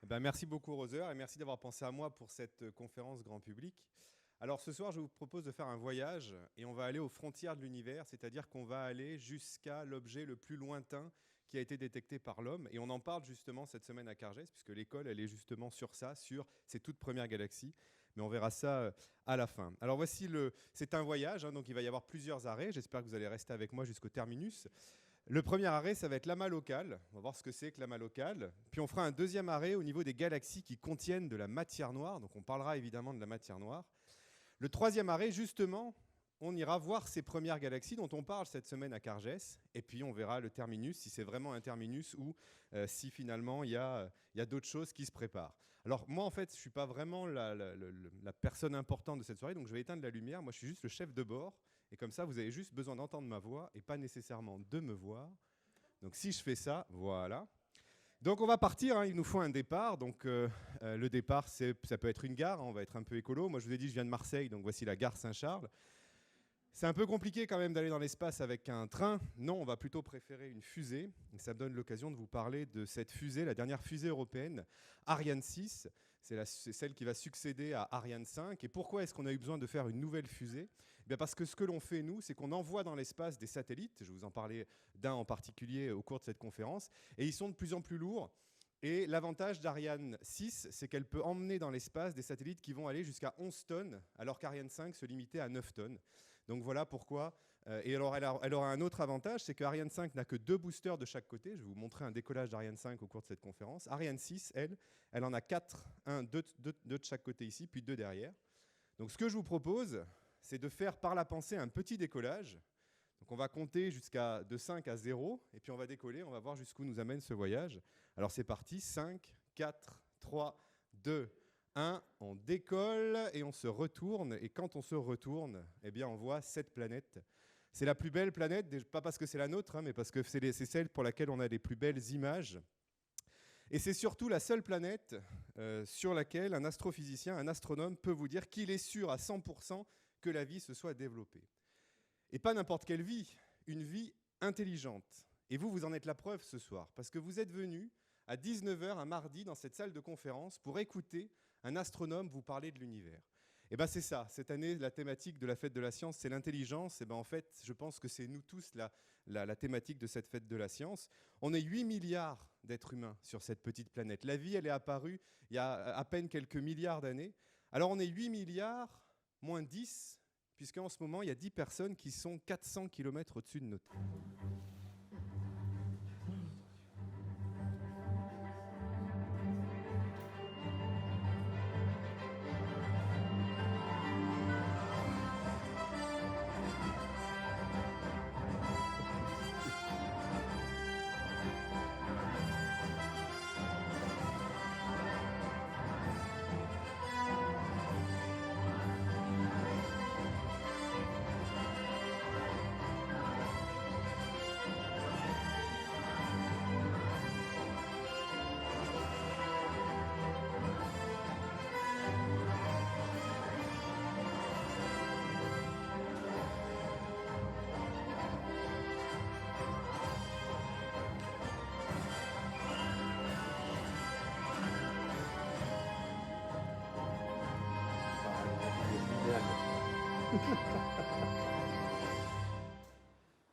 Merci beaucoup Roser et merci d'avoir pensé à moi pour cette conférence grand public. Alors ce soir, je vous propose de faire un voyage et on va aller aux frontières de l'univers, c'est-à-dire qu'on va aller jusqu'à l'objet le plus lointain qui a été détecté par l'homme. Et on en parle justement cette semaine à Cargès, puisque l'école, elle est justement sur ça, sur ces toutes premières galaxies. Mais on verra ça à la fin. Alors voici c'est un voyage, hein, donc il va y avoir plusieurs arrêts. J'espère que vous allez rester avec moi jusqu'au terminus. Le premier arrêt, ça va être l'amas local. On va voir ce que c'est que l'amas local. Puis on fera un deuxième arrêt au niveau des galaxies qui contiennent de la matière noire. Donc on parlera évidemment de la matière noire. Le troisième arrêt, justement, on ira voir ces premières galaxies dont on parle cette semaine à Cargès. Et puis on verra le terminus, si c'est vraiment un terminus ou si finalement il y a d'autres choses qui se préparent. Alors moi, en fait, je ne suis pas vraiment la personne importante de cette soirée, donc je vais éteindre la lumière. Moi, je suis juste le chef de bord. Et comme ça, vous avez juste besoin d'entendre ma voix et pas nécessairement de me voir. Donc si je fais ça, voilà. Donc on va partir, hein, il nous faut un départ. Donc le départ, ça peut être une gare, hein, on va être un peu écolo. Moi je vous ai dit, je viens de Marseille, donc voici la gare Saint-Charles. C'est un peu compliqué quand même d'aller dans l'espace avec un train. Non, on va plutôt préférer une fusée. Et ça me donne l'occasion de vous parler de cette fusée, la dernière fusée européenne, Ariane 6. C'est celle qui va succéder à Ariane 5. Et pourquoi est-ce qu'on a eu besoin de faire une nouvelle fusée ? Parce que ce que l'on fait, nous, c'est qu'on envoie dans l'espace des satellites. Je vais vous en parler d'un en particulier au cours de cette conférence. Et ils sont de plus en plus lourds. Et l'avantage d'Ariane 6, c'est qu'elle peut emmener dans l'espace des satellites qui vont aller jusqu'à 11 tonnes, alors qu'Ariane 5 se limitait à 9 tonnes. Donc voilà pourquoi. Et alors, elle aura un autre avantage, c'est qu'Ariane 5 n'a que 2 boosters de chaque côté. Je vais vous montrer un décollage d'Ariane 5 au cours de cette conférence. Ariane 6, elle en a 4, deux de chaque côté ici, puis 2 derrière. Donc ce que je vous propose, c'est de faire par la pensée un petit décollage. Donc on va compter de 5 à 0, et puis on va décoller, on va voir jusqu'où nous amène ce voyage. Alors c'est parti, 5, 4, 3, 2, 1, on décolle et on se retourne, et quand on se retourne, eh bien on voit cette planète. C'est la plus belle planète, pas parce que c'est la nôtre, hein, mais parce que c'est celle pour laquelle on a les plus belles images. Et c'est surtout la seule planète sur laquelle un astrophysicien, un astronome peut vous dire qu'il est sûr à 100% que la vie se soit développée. Et pas n'importe quelle vie, une vie intelligente. Et vous en êtes la preuve ce soir, parce que vous êtes venu à 19h un mardi dans cette salle de conférence pour écouter un astronome vous parler de l'univers. Et bien c'est ça, cette année, la thématique de la fête de la science, c'est l'intelligence. Et bien en fait, je pense que c'est nous tous la thématique de cette fête de la science. On est 8 milliards d'êtres humains sur cette petite planète. La vie, elle est apparue il y a à peine quelques milliards d'années. Alors on est 8 milliards moins 10, puisqu'en ce moment, il y a 10 personnes qui sont 400 km au-dessus de notre.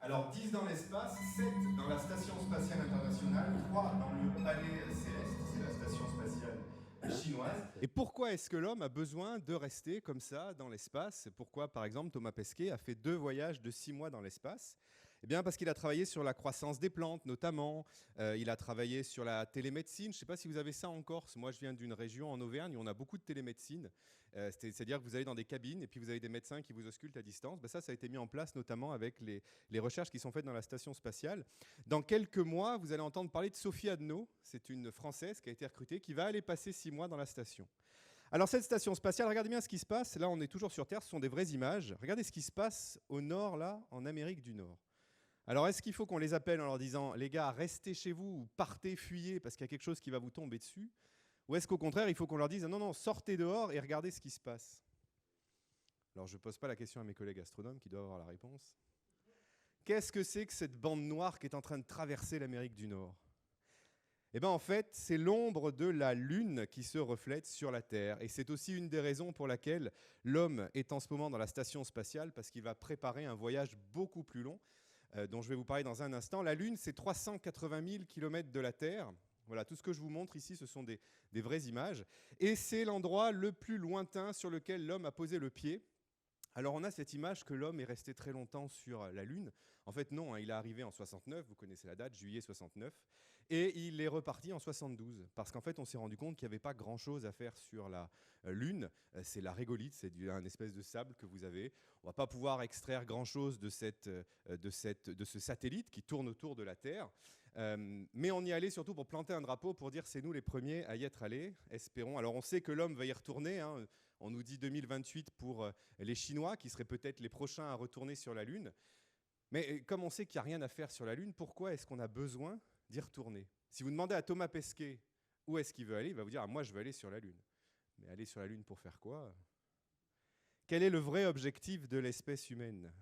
Alors 10 dans l'espace, 7 dans la Station spatiale internationale, 3 dans le palais céleste, c'est la station spatiale chinoise. Et pourquoi est-ce que l'homme a besoin de rester comme ça dans l'espace ? Pourquoi, par exemple, Thomas Pesquet a fait 2 voyages de 6 mois dans l'espace ? Eh bien, parce qu'il a travaillé sur la croissance des plantes, notamment. Il a travaillé sur la télémédecine. Je ne sais pas si vous avez ça en Corse. Moi, je viens d'une région en Auvergne où on a beaucoup de télémédecine. C'est-à-dire que vous allez dans des cabines et puis vous avez des médecins qui vous auscultent à distance. Ça a été mis en place notamment avec les recherches qui sont faites dans la station spatiale. Dans quelques mois, vous allez entendre parler de Sophie Adno. C'est une Française qui a été recrutée, qui va aller passer 6 mois dans la station. Alors cette station spatiale, regardez bien ce qui se passe. Là, on est toujours sur Terre, ce sont des vraies images. Regardez ce qui se passe au nord, là, en Amérique du Nord. Alors, est-ce qu'il faut qu'on les appelle en leur disant « Les gars, restez chez vous ou partez, fuyez parce qu'il y a quelque chose qui va vous tomber dessus » ou est-ce qu'au contraire, il faut qu'on leur dise « Non, non, sortez dehors et regardez ce qui se passe » Alors, je ne pose pas la question à mes collègues astronomes qui doivent avoir la réponse. Qu'est-ce que c'est que cette bande noire qui est en train de traverser l'Amérique du Nord ? Eh bien, en fait, c'est l'ombre de la Lune qui se reflète sur la Terre. Et c'est aussi une des raisons pour laquelle l'homme est en ce moment dans la station spatiale, parce qu'il va préparer un voyage beaucoup plus long, dont je vais vous parler dans un instant. La Lune, c'est 380 000 km de la Terre. Voilà, tout ce que je vous montre ici, ce sont des vraies images. Et c'est l'endroit le plus lointain sur lequel l'homme a posé le pied. Alors on a cette image que l'homme est resté très longtemps sur la Lune. En fait non, hein, il est arrivé en 69, vous connaissez la date, juillet 69, et il est reparti en 72, parce qu'en fait on s'est rendu compte qu'il n'y avait pas grand-chose à faire sur la Lune. C'est la régolithe, c'est un espèce de sable que vous avez. On ne va pas pouvoir extraire grand-chose de ce satellite qui tourne autour de la Terre. Mais on y allait surtout pour planter un drapeau, pour dire c'est nous les premiers à y être allés, espérons. Alors on sait que l'homme va y retourner, hein. On nous dit 2028 pour les Chinois, qui seraient peut-être les prochains à retourner sur la Lune. Mais comme on sait qu'il n'y a rien à faire sur la Lune, pourquoi est-ce qu'on a besoin d'y retourner? Si vous demandez à Thomas Pesquet où est-ce qu'il veut aller, il va vous dire « Ah, moi, je veux aller sur la Lune ». Mais aller sur la Lune pour faire quoi? Quel est le vrai objectif de l'espèce humaine?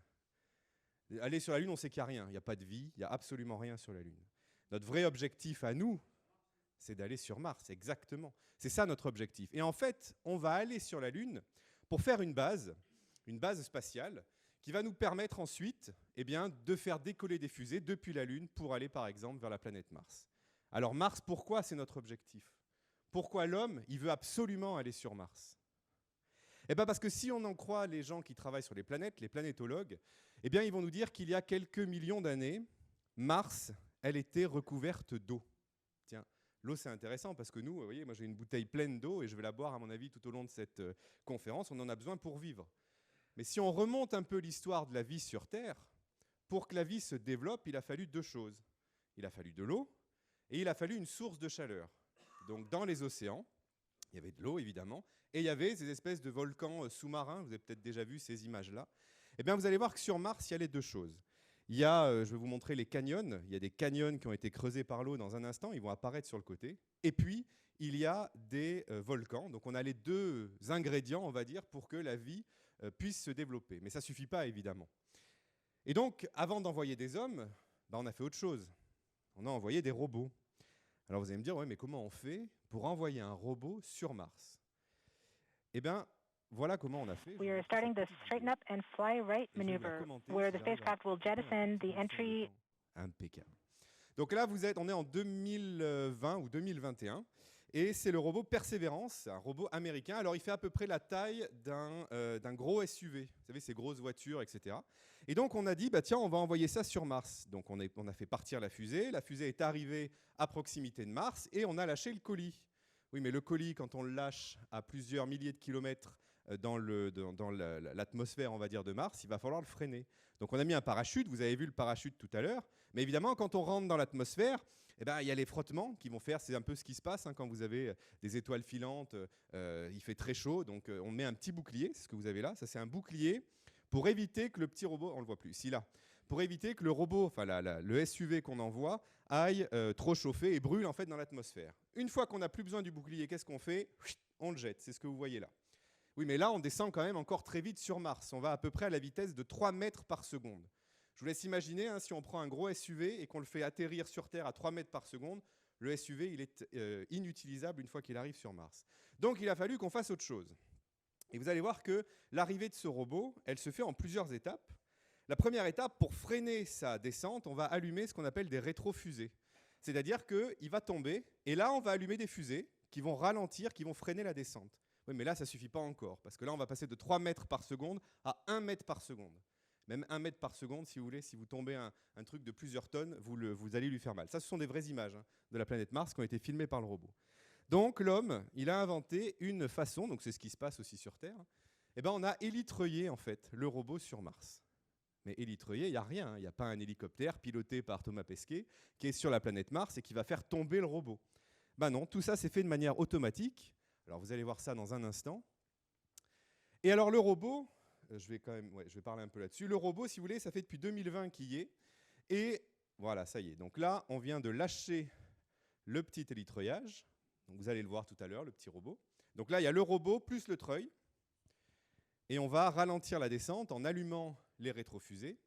Aller sur la Lune, on sait qu'il n'y a rien. Il n'y a pas de vie, il n'y a absolument rien sur la Lune. Notre vrai objectif à nous, c'est d'aller sur Mars, exactement. C'est ça notre objectif. Et en fait, on va aller sur la Lune pour faire une base spatiale, qui va nous permettre ensuite de faire décoller des fusées depuis la Lune pour aller par exemple vers la planète Mars. Alors Mars, pourquoi c'est notre objectif? Pourquoi l'homme, il veut absolument aller sur Mars? Eh bien parce que si on en croit les gens qui travaillent sur les planètes, les planétologues, eh bien ils vont nous dire qu'il y a quelques millions d'années, Mars, elle était recouverte d'eau. Tiens, l'eau c'est intéressant parce que nous, vous voyez, moi j'ai une bouteille pleine d'eau et je vais la boire à mon avis tout au long de cette conférence, on en a besoin pour vivre. Mais si on remonte un peu l'histoire de la vie sur Terre, pour que la vie se développe, il a fallu deux choses. Il a fallu de l'eau et il a fallu une source de chaleur. Donc dans les océans, il y avait de l'eau évidemment, et il y avait ces espèces de volcans sous-marins, vous avez peut-être déjà vu ces images-là. Eh bien vous allez voir que sur Mars, il y a les deux choses. Il y a, je vais vous montrer les canyons, il y a des canyons qui ont été creusés par l'eau dans un instant, ils vont apparaître sur le côté. Et puis, il y a des volcans, donc on a les deux ingrédients, on va dire, pour que la vie puisse se développer. Mais ça ne suffit pas, évidemment. Et donc, avant d'envoyer des hommes, on a fait autre chose. On a envoyé des robots. Alors vous allez me dire, ouais, mais comment on fait pour envoyer un robot sur Mars? Eh bien, voilà comment on a fait. We are starting the straighten up and fly right maneuver, where the spacecraft will jettison the entry. Impeccable. Donc là, on est en 2020 ou 2021, et c'est le robot Perseverance, un robot américain. Alors il fait à peu près la taille d'un gros SUV, vous savez, ces grosses voitures, etc. Et donc on a dit, bah tiens, on va envoyer ça sur Mars. Donc on a fait partir la fusée est arrivée à proximité de Mars, et on a lâché le colis. Oui, mais le colis, quand on le lâche à plusieurs milliers de kilomètres dans l'atmosphère, on va dire, de Mars, il va falloir le freiner. Donc on a mis un parachute, vous avez vu le parachute tout à l'heure, mais évidemment, quand on rentre dans l'atmosphère, eh ben, il y a les frottements qui vont faire, c'est un peu ce qui se passe quand vous avez des étoiles filantes, il fait très chaud, donc on met un petit bouclier, c'est ce que vous avez là, ça c'est un bouclier pour éviter que le petit robot, on ne le voit plus, ici là, pour éviter que le robot, enfin le SUV qu'on envoie, aille trop chauffer et brûle en fait dans l'atmosphère. Une fois qu'on n'a plus besoin du bouclier, qu'est-ce qu'on fait? On le jette, c'est ce que vous voyez là. Oui, mais là, on descend quand même encore très vite sur Mars. On va à peu près à la vitesse de 3 mètres par seconde. Je vous laisse imaginer, si on prend un gros SUV et qu'on le fait atterrir sur Terre à 3 mètres par seconde, le SUV, il est inutilisable une fois qu'il arrive sur Mars. Donc, il a fallu qu'on fasse autre chose. Et vous allez voir que l'arrivée de ce robot, elle se fait en plusieurs étapes. La première étape, pour freiner sa descente, on va allumer ce qu'on appelle des rétrofusées. C'est-à-dire qu'il va tomber, et là, on va allumer des fusées qui vont ralentir, qui vont freiner la descente. Oui, mais là, ça ne suffit pas encore, parce que là, on va passer de 3 mètres par seconde à 1 mètre par seconde. Même 1 mètre par seconde, si vous voulez, si vous tombez un truc de plusieurs tonnes, vous allez lui faire mal. Ça, ce sont des vraies images de la planète Mars qui ont été filmées par le robot. Donc, l'homme, il a inventé une façon, donc c'est ce qui se passe aussi sur Terre, on a élitreillé, en fait, le robot sur Mars. Mais élitreillé, il n'y a rien. Il n'y a pas un hélicoptère piloté par Thomas Pesquet qui est sur la planète Mars et qui va faire tomber le robot. Ben non, tout ça, c'est fait de manière automatique. Alors, vous allez voir ça dans un instant. Et alors, le robot, je vais parler un peu là-dessus. Le robot, si vous voulez, ça fait depuis 2020 qu'il y est. Et voilà, ça y est. Donc là, on vient de lâcher le petit élitreillage. Donc, vous allez le voir tout à l'heure, le petit robot. Donc là, il y a le robot plus le treuil. Et on va ralentir la descente en allumant les rétrofusées.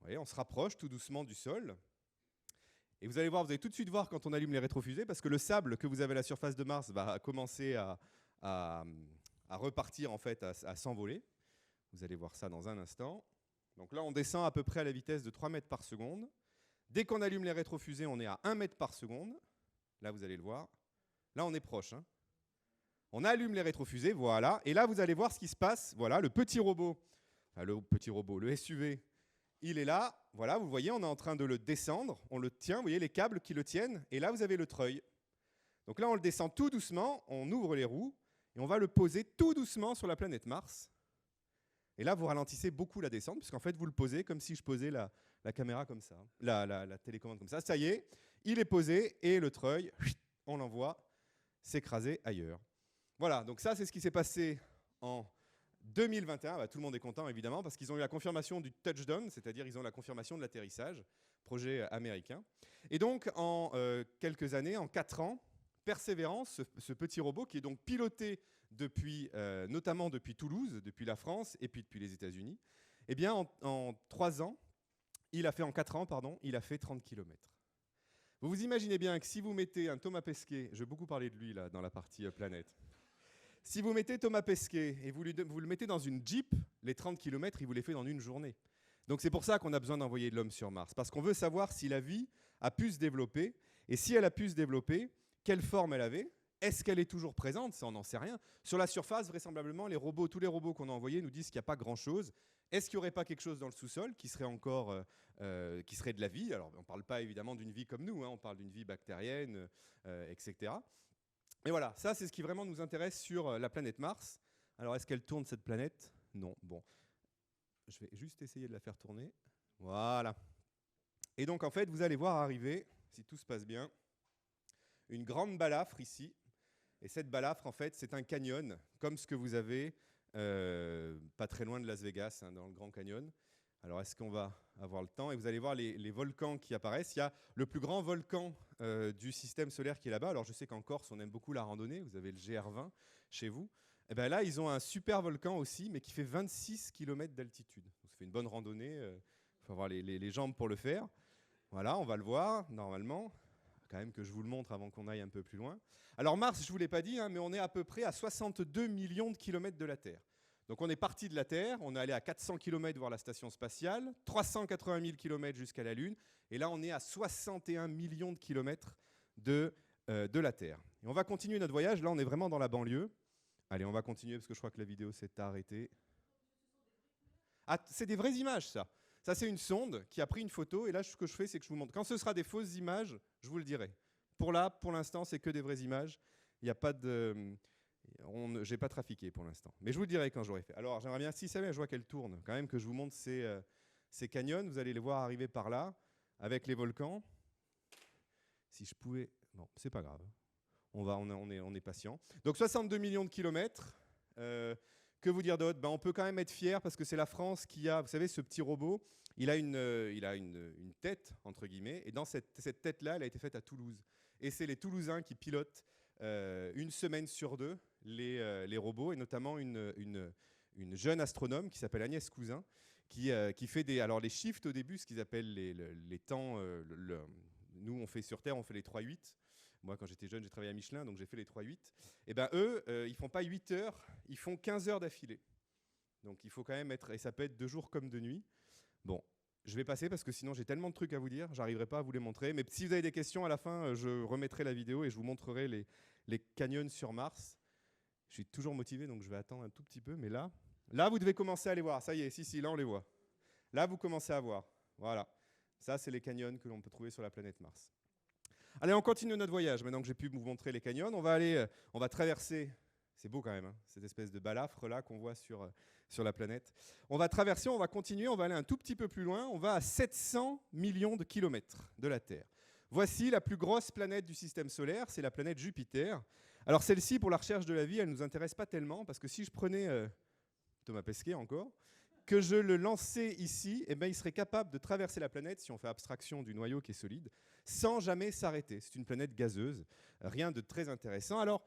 Vous voyez, on se rapproche tout doucement du sol. Et vous allez voir, vous allez tout de suite voir quand on allume les rétrofusées, parce que le sable que vous avez à la surface de Mars va commencer à repartir, en fait, à s'envoler. Vous allez voir ça dans un instant. Donc là, on descend à peu près à la vitesse de 3 mètres par seconde. Dès qu'on allume les rétrofusées, on est à 1 mètre par seconde. Là, vous allez le voir. Là, on est proche. Hein. On allume les rétrofusées, voilà. Et là, vous allez voir ce qui se passe. Voilà, le petit robot, le SUV, il est là. Voilà, vous voyez, on est en train de le descendre. On le tient, vous voyez les câbles qui le tiennent. Et là, vous avez le treuil. Donc là, on le descend tout doucement. On ouvre les roues et on va le poser tout doucement sur la planète Mars. Et là, vous ralentissez beaucoup la descente, puisqu'en fait, vous le posez comme si je posais la caméra comme ça, la télécommande comme ça. Ça y est, il est posé et le treuil, on l'envoie s'écraser ailleurs. Voilà, donc ça, c'est ce qui s'est passé en 2021. Bah, tout le monde est content, évidemment, parce qu'ils ont eu la confirmation du touchdown, c'est-à-dire ils ont la confirmation de l'atterrissage, projet américain. Et donc, en quelques années, en 4 ans, Persévérance, ce petit robot qui est donc piloté notamment depuis Toulouse, depuis la France et puis depuis les États-Unis, eh bien, en 4 ans, il a fait 30 km. Vous vous imaginez bien que si vous mettez un Thomas Pesquet, je vais beaucoup parler de lui là dans la partie planète, si vous mettez Thomas Pesquet et vous le mettez dans une Jeep, les 30 km, il vous les fait dans une journée. Donc c'est pour ça qu'on a besoin d'envoyer de l'homme sur Mars, parce qu'on veut savoir si la vie a pu se développer, et si elle a pu se développer, quelle forme elle avait. Est-ce qu'elle est toujours présente? Ça, on n'en sait rien. Sur la surface, vraisemblablement, tous les robots qu'on a envoyés nous disent qu'il n'y a pas grand-chose. Est-ce qu'il n'y aurait pas quelque chose dans le sous-sol qui serait encore, qui serait de la vie? Alors, on ne parle pas évidemment d'une vie comme nous, hein, on parle d'une vie bactérienne, etc. Et voilà, ça, c'est ce qui vraiment nous intéresse sur la planète Mars. Alors, est-ce qu'elle tourne, cette planète? Non. Bon, je vais juste essayer de la faire tourner. Voilà. Et donc, en fait, vous allez voir arriver, si tout se passe bien, une grande balafre ici. Et cette balafre, en fait, c'est un canyon, comme ce que vous avez pas très loin de Las Vegas, hein, dans le Grand Canyon. Alors, est-ce qu'on va avoir le temps? Et vous allez voir les volcans qui apparaissent. Il y a le plus grand volcan du système solaire qui est là-bas. Alors, je sais qu'en Corse, on aime beaucoup la randonnée. Vous avez le GR20 chez vous. Et bien là, ils ont un super volcan aussi, mais qui fait 26 km d'altitude. Donc, ça fait une bonne randonnée. Il faut avoir les jambes pour le faire. Voilà, on va le voir, normalement. Quand même que je vous le montre avant qu'on aille un peu plus loin. Alors Mars, je ne vous l'ai pas dit, hein, mais on est à peu près à 62 millions de kilomètres de la Terre. Donc on est parti de la Terre, on est allé à 400 km voir la station spatiale, 380 000 km jusqu'à la Lune, et là on est à 61 millions de kilomètres de la Terre. Et on va continuer notre voyage, là on est vraiment dans la banlieue. Allez, on va continuer parce que je crois que la vidéo s'est arrêtée. Ah, c'est des vraies images, ça. Ça, c'est une sonde qui a pris une photo, et là, ce que je fais, c'est que je vous montre. Quand ce sera des fausses images, je vous le dirai. Pour l'instant, c'est que des vraies images. Il n'y a pas de... j'ai pas trafiqué pour l'instant. Mais je vous le dirai quand j'aurai fait. Alors, j'aimerais bien, si ça va, je vois qu'elle tourne, quand même que je vous montre ces canyons. Vous allez les voir arriver par là, avec les volcans. Si je pouvais... Non, c'est pas grave. On est patient. Donc, 62 millions de kilomètres. Que vous dire d'autre? On peut quand même être fier parce que c'est la France qui a, vous savez, ce petit robot, il a une tête, entre guillemets, et dans cette tête-là, elle a été faite à Toulouse. Et c'est les Toulousains qui pilotent une semaine sur 2 les robots, et notamment une jeune astronome qui s'appelle Agnès Cousin, qui fait les shifts au début, ce qu'ils appellent les temps, nous on fait sur Terre, on fait les 3-8. Moi, quand j'étais jeune, j'ai travaillé à Michelin, donc j'ai fait les 3-8. Et bien, eux, ils ne font pas 8 heures, ils font 15 heures d'affilée. Donc, il faut quand même être... Et ça peut être de jour comme de nuit. Bon, je vais passer parce que sinon, j'ai tellement de trucs à vous dire, j'arriverai pas à vous les montrer. Mais si vous avez des questions, à la fin, je remettrai la vidéo et je vous montrerai les canyons sur Mars. Je suis toujours motivé, donc je vais attendre un tout petit peu. Mais là, vous devez commencer à les voir. Ça y est, si, là, on les voit. Là, vous commencez à voir. Voilà. Ça, c'est les canyons que l'on peut trouver sur la planète Mars. Allez, on continue notre voyage. Maintenant que j'ai pu vous montrer les canyons, on va traverser, c'est beau quand même, hein, cette espèce de balafre là qu'on voit sur la planète. On va traverser, on va continuer, on va aller un tout petit peu plus loin. On va à 700 millions de kilomètres de la Terre. Voici la plus grosse planète du système solaire, c'est la planète Jupiter. Alors celle-ci, pour la recherche de la vie, elle ne nous intéresse pas tellement, parce que si je prenais Thomas Pesquet encore, que je le lançais ici, eh ben, il serait capable de traverser la planète, si on fait abstraction du noyau qui est solide, sans jamais s'arrêter. C'est une planète gazeuse, rien de très intéressant. Alors,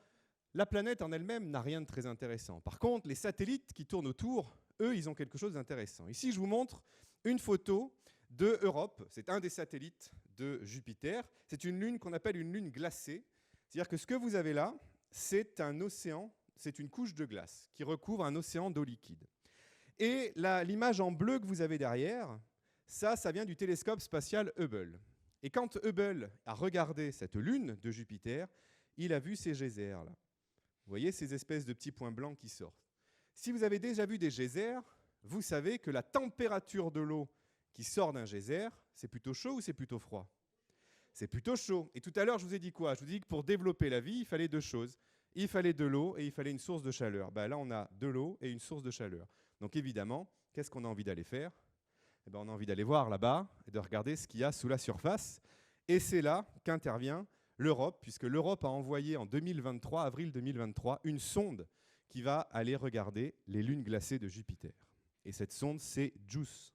la planète en elle-même n'a rien de très intéressant. Par contre, les satellites qui tournent autour, eux, ils ont quelque chose d'intéressant. Ici, je vous montre une photo de Europe. C'est un des satellites de Jupiter. C'est une lune qu'on appelle une lune glacée. C'est-à-dire que ce que vous avez là, c'est un océan, c'est une couche de glace qui recouvre un océan d'eau liquide. Et l'image en bleu que vous avez derrière, ça vient du télescope spatial Hubble. Et quand Hubble a regardé cette lune de Jupiter, il a vu ces geysers là. Vous voyez ces espèces de petits points blancs qui sortent. Si vous avez déjà vu des geysers, vous savez que la température de l'eau qui sort d'un geyser, c'est plutôt chaud ou c'est plutôt froid? C'est plutôt chaud. Et tout à l'heure, je vous ai dit quoi? Je vous ai dit que pour développer la vie, il fallait deux choses. Il fallait de l'eau et il fallait une source de chaleur. Ben là, on a de l'eau et une source de chaleur. Donc évidemment, qu'est-ce qu'on a envie d'aller faire? Eh ben, on a envie d'aller voir là-bas et de regarder ce qu'il y a sous la surface. Et c'est là qu'intervient l'Europe, puisque l'Europe a envoyé en 2023, avril 2023, une sonde qui va aller regarder les lunes glacées de Jupiter. Et cette sonde, c'est JUICE.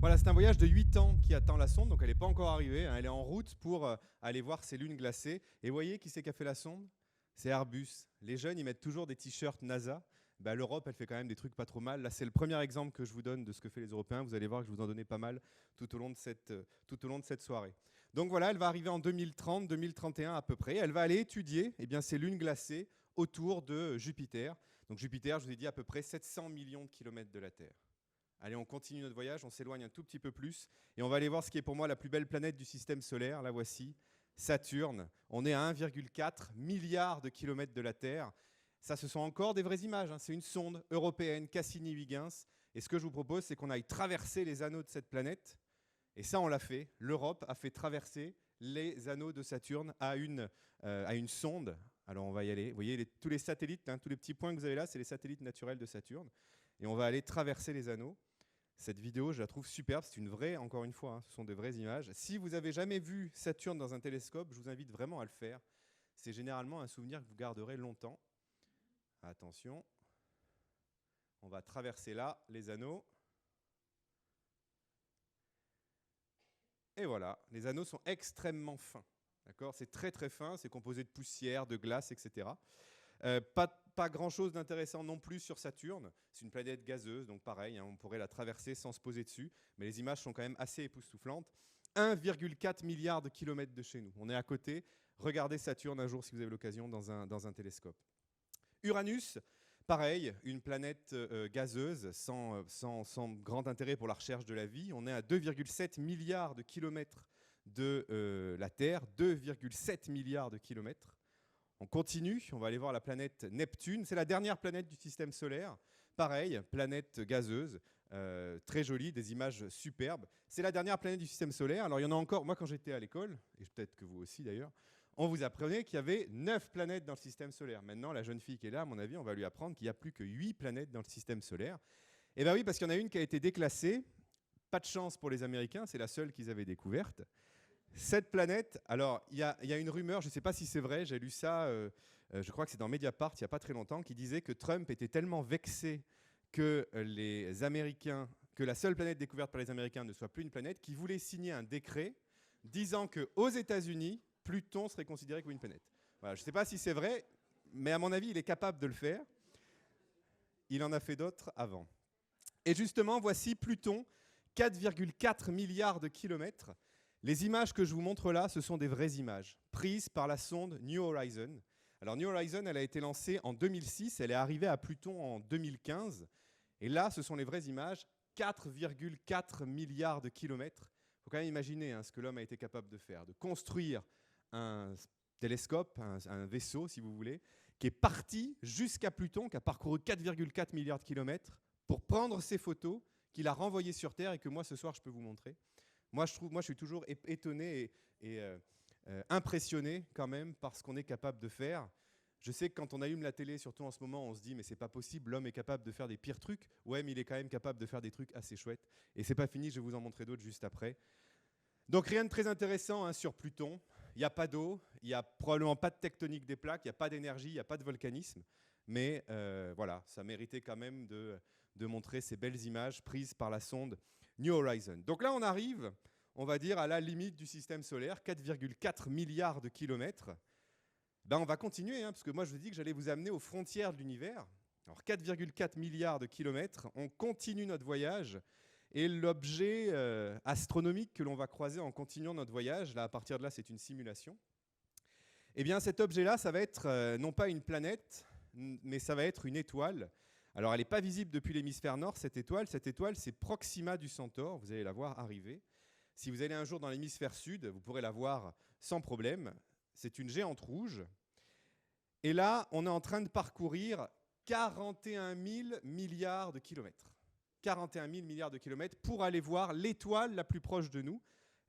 Voilà, c'est un voyage de 8 ans qui attend la sonde, donc elle n'est pas encore arrivée, hein, elle est en route pour aller voir ces lunes glacées. Et vous voyez qui c'est qui a fait la sonde? C'est Airbus. Les jeunes, ils mettent toujours des t-shirts NASA. Bah, l'Europe, elle fait quand même des trucs pas trop mal. Là, c'est le premier exemple que je vous donne de ce que font les Européens. Vous allez voir que je vous en donnais pas mal tout au long de cette soirée. Donc voilà, elle va arriver en 2030, 2031 à peu près. Elle va aller étudier ces lunes glacées autour de Jupiter. Donc Jupiter, je vous ai dit, à peu près 700 millions de kilomètres de la Terre. Allez, on continue notre voyage, on s'éloigne un tout petit peu plus et on va aller voir ce qui est pour moi la plus belle planète du système solaire. La voici, Saturne. On est à 1,4 milliard de kilomètres de la Terre. Ça, ce sont encore des vraies images, hein. C'est une sonde européenne Cassini-Huygens. Et ce que je vous propose, c'est qu'on aille traverser les anneaux de cette planète. Et ça, on l'a fait. L'Europe a fait traverser les anneaux de Saturne à une sonde. Alors, on va y aller. Vous voyez, tous les satellites, hein, tous les petits points que vous avez là, c'est les satellites naturels de Saturne. Et on va aller traverser les anneaux. Cette vidéo, je la trouve superbe. C'est une vraie, encore une fois, hein, ce sont des vraies images. Si vous n'avez jamais vu Saturne dans un télescope, je vous invite vraiment à le faire. C'est généralement un souvenir que vous garderez longtemps. Attention. On va traverser là les anneaux. Et voilà, les anneaux sont extrêmement fins. D'accord ? C'est très très fin, c'est composé de poussière, de glace, etc. Pas grand-chose d'intéressant non plus sur Saturne. C'est une planète gazeuse, donc pareil, hein, on pourrait la traverser sans se poser dessus. Mais les images sont quand même assez époustouflantes. 1,4 milliard de kilomètres de chez nous. On est à côté. Regardez Saturne un jour si vous avez l'occasion dans un télescope. Uranus, pareil, une planète gazeuse sans grand intérêt pour la recherche de la vie. On est à 2,7 milliards de kilomètres de la Terre. 2,7 milliards de kilomètres. On continue, on va aller voir la planète Neptune. C'est la dernière planète du système solaire. Pareil, planète gazeuse, très jolie, des images superbes. C'est la dernière planète du système solaire. Alors il y en a encore, moi quand j'étais à l'école, et peut-être que vous aussi d'ailleurs, on vous apprenait qu'il y avait 9 planètes dans le système solaire. Maintenant, la jeune fille qui est là, à mon avis, on va lui apprendre qu'il n'y a plus que 8 planètes dans le système solaire. Eh bien oui, parce qu'il y en a une qui a été déclassée. Pas de chance pour les Américains, c'est la seule qu'ils avaient découverte. Cette planète, alors il y a une rumeur, je ne sais pas si c'est vrai, j'ai lu ça, je crois que c'est dans Mediapart il n'y a pas très longtemps, qui disait que Trump était tellement vexé que les Américains, que la seule planète découverte par les Américains ne soit plus une planète, qu'il voulait signer un décret disant qu'aux États-Unis, Pluton serait considéré comme une planète. Voilà, je ne sais pas si c'est vrai, mais à mon avis, il est capable de le faire. Il en a fait d'autres avant. Et justement, voici Pluton, 4,4 milliards de kilomètres. Les images que je vous montre là, ce sont des vraies images, prises par la sonde New Horizon. Alors New Horizon, elle a été lancée en 2006, elle est arrivée à Pluton en 2015. Et là, ce sont les vraies images, 4,4 milliards de kilomètres. Il faut quand même imaginer ce que l'homme a été capable de faire, de construire un télescope, un vaisseau, si vous voulez, qui est parti jusqu'à Pluton, qui a parcouru 4,4 milliards de kilomètres pour prendre ces photos, qu'il a renvoyées sur Terre et que moi, ce soir, je peux vous montrer. Moi, je suis toujours étonné et impressionné quand même par ce qu'on est capable de faire. Je sais que quand on allume la télé, surtout en ce moment, on se dit mais c'est pas possible, l'homme est capable de faire des pires trucs. Ouais, mais il est quand même capable de faire des trucs assez chouettes. Et c'est pas fini, je vais vous en montrer d'autres juste après. Donc rien de très intéressant sur Pluton. Il n'y a pas d'eau, il n'y a probablement pas de tectonique des plaques, il n'y a pas d'énergie, il n'y a pas de volcanisme. Mais voilà, ça méritait quand même de montrer ces belles images prises par la sonde New Horizon. Donc là, on arrive, on va dire, à la limite du système solaire, 4,4 milliards de kilomètres. Ben, on va continuer, parce que moi, je vous ai dit que j'allais vous amener aux frontières de l'univers. Alors, 4,4 milliards de kilomètres, on continue notre voyage. Et l'objet astronomique que l'on va croiser en continuant notre voyage, là, à partir de là, c'est une simulation. Eh bien, cet objet-là, ça va être non pas une planète, mais ça va être une étoile. Alors, elle n'est pas visible depuis l'hémisphère nord, cette étoile. Cette étoile, c'est Proxima du Centaure. Vous allez la voir arriver. Si vous allez un jour dans l'hémisphère sud, vous pourrez la voir sans problème. C'est une géante rouge. Et là, on est en train de parcourir 41 000 milliards de kilomètres. 41 000 milliards de kilomètres pour aller voir l'étoile la plus proche de nous.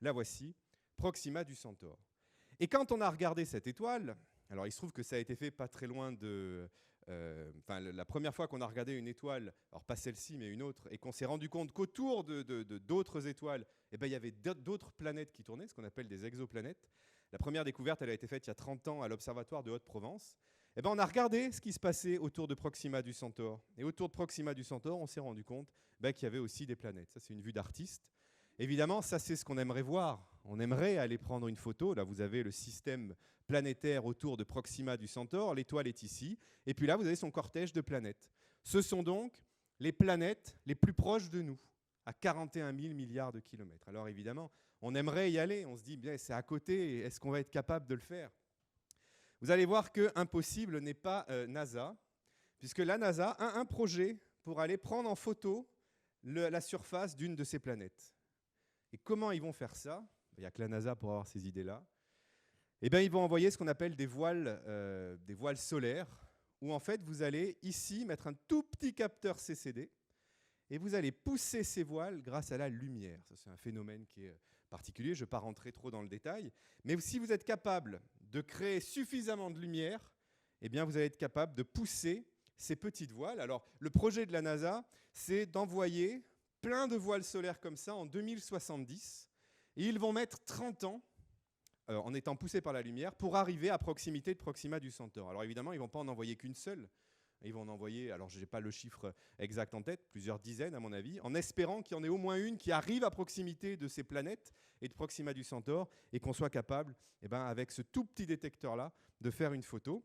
La voici, Proxima du Centaure. Et quand on a regardé cette étoile, alors il se trouve que ça a été fait pas très loin de... la première fois qu'on a regardé une étoile, alors pas celle-ci mais une autre, et qu'on s'est rendu compte qu'autour d'autres étoiles, il y avait d'autres planètes qui tournaient, ce qu'on appelle des exoplanètes. La première découverte, elle a été faite il y a 30 ans à l'Observatoire de Haute-Provence. On a regardé ce qui se passait autour de Proxima du Centaure. Et autour de Proxima du Centaure, on s'est rendu compte qu'il y avait aussi des planètes. Ça, c'est une vue d'artiste. Évidemment, ça, c'est ce qu'on aimerait voir. On aimerait aller prendre une photo. Là, vous avez le système planétaire autour de Proxima du Centaure. L'étoile est ici. Et puis là, vous avez son cortège de planètes. Ce sont donc les planètes les plus proches de nous, à 41 000 milliards de kilomètres. Alors évidemment, on aimerait y aller. On se dit, bien, c'est à côté. Est-ce qu'on va être capable de le faire ? Vous allez voir que impossible n'est pas NASA, puisque la NASA a un projet pour aller prendre en photo la surface d'une de ces planètes. Et comment ils vont faire ça ? Il n'y a que la NASA pour avoir ces idées-là. Ils vont envoyer ce qu'on appelle des voiles solaires, où en fait vous allez ici mettre un tout petit capteur CCD, et vous allez pousser ces voiles grâce à la lumière. Ça, c'est un phénomène qui est particulier, je ne vais pas rentrer trop dans le détail, mais si vous êtes capable de créer suffisamment de lumière, vous allez être capable de pousser ces petites voiles. Alors, le projet de la NASA, c'est d'envoyer plein de voiles solaires comme ça en 2070, et ils vont mettre 30 ans en étant poussés par la lumière pour arriver à proximité de Proxima du Centaure. Alors évidemment, ils ne vont pas en envoyer qu'une seule. Ils vont en envoyer, alors je n'ai pas le chiffre exact en tête, plusieurs dizaines à mon avis, en espérant qu'il y en ait au moins une qui arrive à proximité de ces planètes et de Proxima du Centaure et qu'on soit capable, avec ce tout petit détecteur-là, de faire une photo.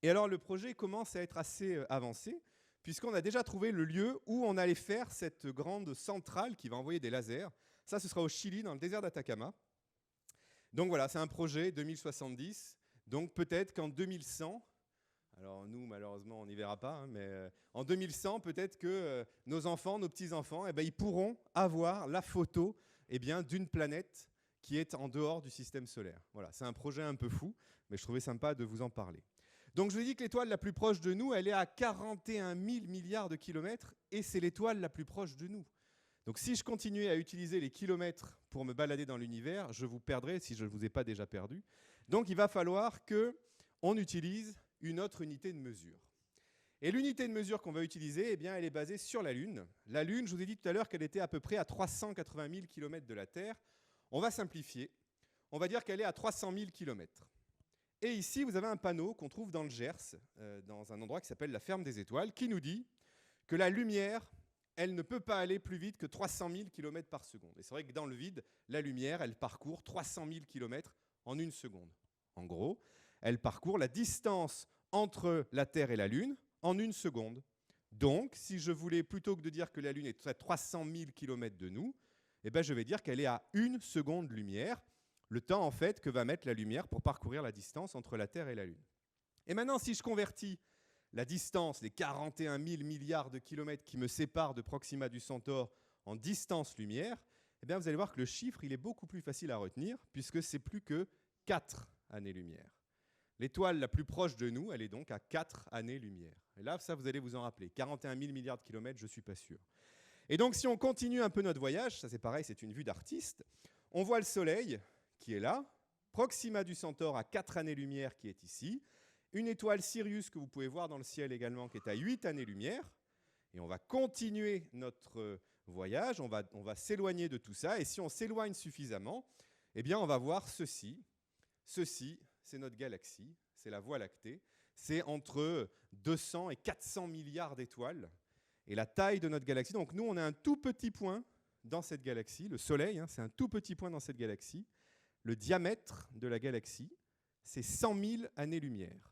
Et alors le projet commence à être assez avancé, puisqu'on a déjà trouvé le lieu où on allait faire cette grande centrale qui va envoyer des lasers. Ça, ce sera au Chili, dans le désert d'Atacama. Donc voilà, c'est un projet 2070. Donc peut-être qu'en 2100... Alors nous, malheureusement, on n'y verra pas, mais en 2100, peut-être que nos enfants, nos petits-enfants, ils pourront avoir la photo d'une planète qui est en dehors du système solaire. Voilà, c'est un projet un peu fou, mais je trouvais sympa de vous en parler. Donc je vous ai dit que l'étoile la plus proche de nous, elle est à 41 000 milliards de kilomètres, et c'est l'étoile la plus proche de nous. Donc si je continuais à utiliser les kilomètres pour me balader dans l'univers, je vous perdrais si je ne vous ai pas déjà perdu. Donc il va falloir qu'on utilise une autre unité de mesure. Et l'unité de mesure qu'on va utiliser, elle est basée sur la Lune. La Lune, je vous ai dit tout à l'heure qu'elle était à peu près à 380 000 km de la Terre. On va simplifier. On va dire qu'elle est à 300 000 km. Et ici, vous avez un panneau qu'on trouve dans le Gers, dans un endroit qui s'appelle la Ferme des Étoiles, qui nous dit que la lumière, elle ne peut pas aller plus vite que 300 000 km par seconde. Et c'est vrai que dans le vide, la lumière, elle parcourt 300 000 km en 1 seconde. En gros, elle parcourt la distance entre la Terre et la Lune en 1 seconde. Donc, si je voulais, plutôt que de dire que la Lune est à 300 000 km de nous, eh ben, je vais dire qu'elle est à 1 seconde-lumière, le temps en fait que va mettre la lumière pour parcourir la distance entre la Terre et la Lune. Et maintenant, si je convertis la distance, les 41 000 milliards de kilomètres qui me séparent de Proxima du Centaure en distance-lumière, eh bien, vous allez voir que le chiffre il est beaucoup plus facile à retenir, puisque c'est plus que 4 années-lumière. L'étoile la plus proche de nous, elle est donc à 4 années-lumière. Et là, ça, vous allez vous en rappeler. 41 000 milliards de kilomètres, je ne suis pas sûr. Et donc, si on continue un peu notre voyage, ça c'est pareil, c'est une vue d'artiste, on voit le Soleil qui est là, Proxima du Centaure à 4 années-lumière qui est ici, une étoile Sirius que vous pouvez voir dans le ciel également qui est à 8 années-lumière, et on va continuer notre voyage, on va s'éloigner de tout ça, et si on s'éloigne suffisamment, eh bien on va voir ceci. Ceci, c'est notre galaxie, c'est la Voie lactée, c'est entre 200 et 400 milliards d'étoiles, et la taille de notre galaxie, donc nous on a un tout petit point dans cette galaxie, le Soleil, c'est un tout petit point dans cette galaxie, le diamètre de la galaxie, c'est 100 000 années-lumière.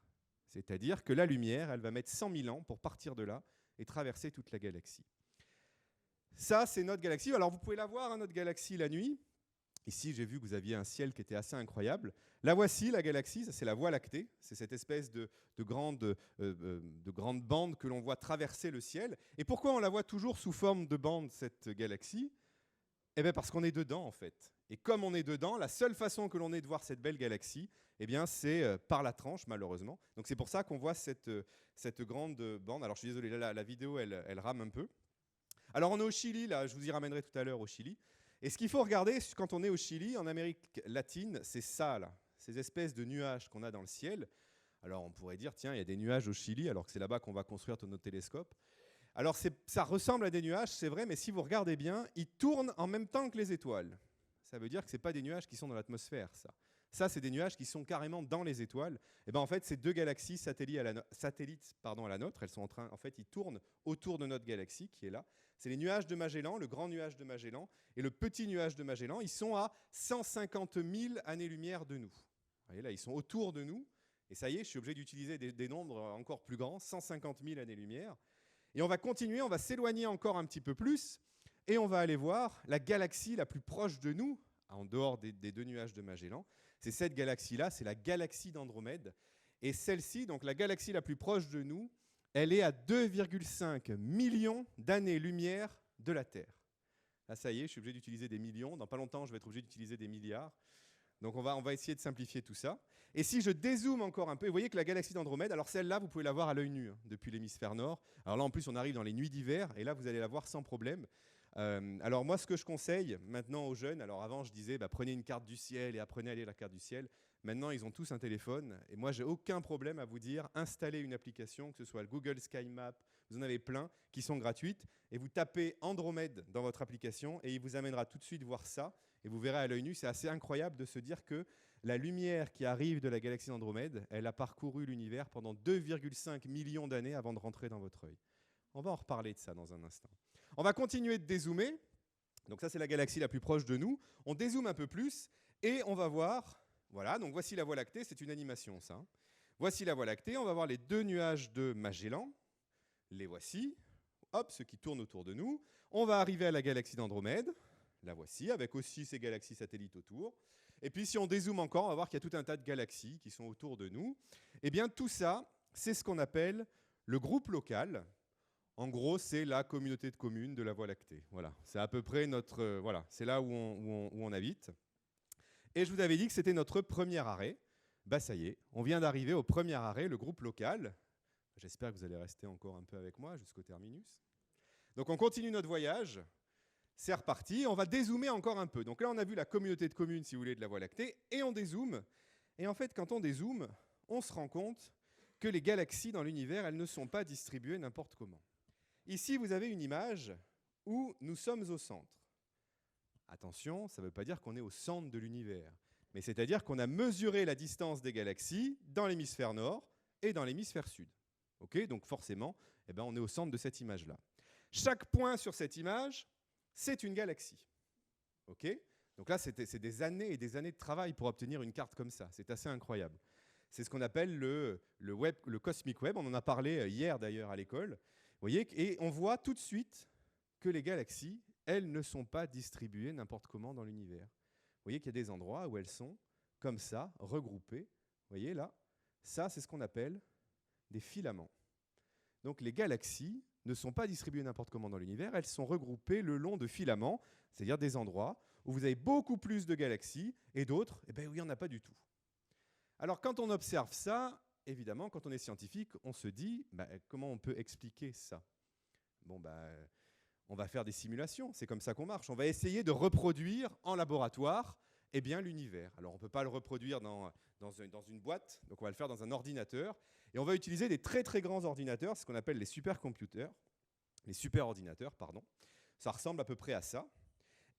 C'est-à-dire que la lumière, elle va mettre 100 000 ans pour partir de là et traverser toute la galaxie. Ça, c'est notre galaxie. Alors, vous pouvez la voir, notre galaxie, la nuit. Ici, j'ai vu que vous aviez un ciel qui était assez incroyable. La voici, la galaxie, ça c'est la Voie lactée. C'est cette espèce de grande bande que l'on voit traverser le ciel. Et pourquoi on la voit toujours sous forme de bande, cette galaxie ? Eh bien, parce qu'on est dedans, en fait. Et comme on est dedans, la seule façon que l'on ait de voir cette belle galaxie, eh bien, c'est par la tranche, malheureusement. Donc, c'est pour ça qu'on voit cette grande bande. Alors, je suis désolé, là, la vidéo, elle rame un peu. Alors, on est au Chili, là, je vous y ramènerai tout à l'heure au Chili. Et ce qu'il faut regarder quand on est au Chili, en Amérique latine, c'est ça, là, ces espèces de nuages qu'on a dans le ciel. Alors, on pourrait dire, tiens, il y a des nuages au Chili, alors que c'est là-bas qu'on va construire tous nos télescopes. Alors, ça ressemble à des nuages, c'est vrai, mais si vous regardez bien, ils tournent en même temps que les étoiles. Ça veut dire que ce n'est pas des nuages qui sont dans l'atmosphère, ça. Ça, c'est des nuages qui sont carrément dans les étoiles. Et ben, en fait, ces deux galaxies satellites à la nôtre, elles sont en fait, ils tournent autour de notre galaxie qui est là. C'est les nuages de Magellan, le grand nuage de Magellan et le petit nuage de Magellan. Ils sont à 150 000 années-lumière de nous. Vous voyez là, ils sont autour de nous. Et ça y est, je suis obligé d'utiliser des nombres encore plus grands, 150 000 années-lumière. Et on va continuer, on va s'éloigner encore un petit peu plus. Et on va aller voir la galaxie la plus proche de nous, en dehors des deux nuages de Magellan. C'est cette galaxie-là, c'est la galaxie d'Andromède. Et celle-ci, donc la galaxie la plus proche de nous, elle est à 2,5 millions d'années-lumière de la Terre. Là, ça y est, je suis obligé d'utiliser des millions. Dans pas longtemps, je vais être obligé d'utiliser des milliards. Donc, on va essayer de simplifier tout ça. Et si je dézoome encore un peu, vous voyez que la galaxie d'Andromède, alors celle-là, vous pouvez la voir à l'œil nu, depuis l'hémisphère nord. Alors là, en plus, on arrive dans les nuits d'hiver, et là, vous allez la voir sans problème. Alors moi, ce que je conseille maintenant aux jeunes, alors avant, je disais, prenez une carte du ciel et apprenez à lire la carte du ciel. Maintenant, ils ont tous un téléphone, et moi, j'ai aucun problème à vous dire, installez une application, que ce soit le Google Sky Map, vous en avez plein, qui sont gratuites, et vous tapez Andromède dans votre application, et il vous amènera tout de suite voir ça, et vous verrez à l'œil nu, c'est assez incroyable de se dire que la lumière qui arrive de la galaxie d'Andromède, elle a parcouru l'univers pendant 2,5 millions d'années avant de rentrer dans votre œil. On va en reparler de ça dans un instant. On va continuer de dézoomer. Donc ça, c'est la galaxie la plus proche de nous. On dézoome un peu plus, et on va voir... Voilà, donc voici la Voie lactée, c'est une animation, ça. Voici la Voie lactée, on va voir les deux nuages de Magellan. Les voici, hop, ceux qui tournent autour de nous. On va arriver à la galaxie d'Andromède, la voici, avec aussi ces galaxies satellites autour. Et puis si on dézoome encore, on va voir qu'il y a tout un tas de galaxies qui sont autour de nous. Eh bien tout ça, c'est ce qu'on appelle le groupe local. En gros, c'est la communauté de communes de la Voie lactée. Voilà, c'est à peu près notre... voilà, c'est là où on habite. Et je vous avais dit que c'était notre premier arrêt. Ça y est, on vient d'arriver au premier arrêt, le groupe local. J'espère que vous allez rester encore un peu avec moi jusqu'au terminus. Donc on continue notre voyage. C'est reparti. On va dézoomer encore un peu. Donc là, on a vu la communauté de communes, si vous voulez, de la Voie lactée. Et on dézoome. Et en fait, quand on dézoome, on se rend compte que les galaxies dans l'univers, elles ne sont pas distribuées n'importe comment. Ici, vous avez une image où nous sommes au centre. Attention, ça ne veut pas dire qu'on est au centre de l'univers, mais c'est-à-dire qu'on a mesuré la distance des galaxies dans l'hémisphère nord et dans l'hémisphère sud. Okay, donc forcément, on est au centre de cette image-là. Chaque point sur cette image, c'est une galaxie. Okay, Donc là, c'est des années et des années de travail pour obtenir une carte comme ça. C'est assez incroyable. C'est ce qu'on appelle le Cosmic Web. On en a parlé hier d'ailleurs à l'école. Vous voyez, et on voit tout de suite que les galaxies, elles ne sont pas distribuées n'importe comment dans l'univers. Vous voyez qu'il y a des endroits où elles sont comme ça, regroupées. Vous voyez là, ça c'est ce qu'on appelle des filaments. Donc les galaxies ne sont pas distribuées n'importe comment dans l'univers, elles sont regroupées le long de filaments, c'est-à-dire des endroits où vous avez beaucoup plus de galaxies et d'autres où il n'y en a pas du tout. Alors quand on observe ça, évidemment, quand on est scientifique, on se dit comment on peut expliquer ça ? On va faire des simulations, c'est comme ça qu'on marche. On va essayer de reproduire en laboratoire l'univers. Alors on ne peut pas le reproduire dans une boîte, donc on va le faire dans un ordinateur. Et on va utiliser des très très grands ordinateurs, ce qu'on appelle les superordinateurs. Ça ressemble à peu près à ça.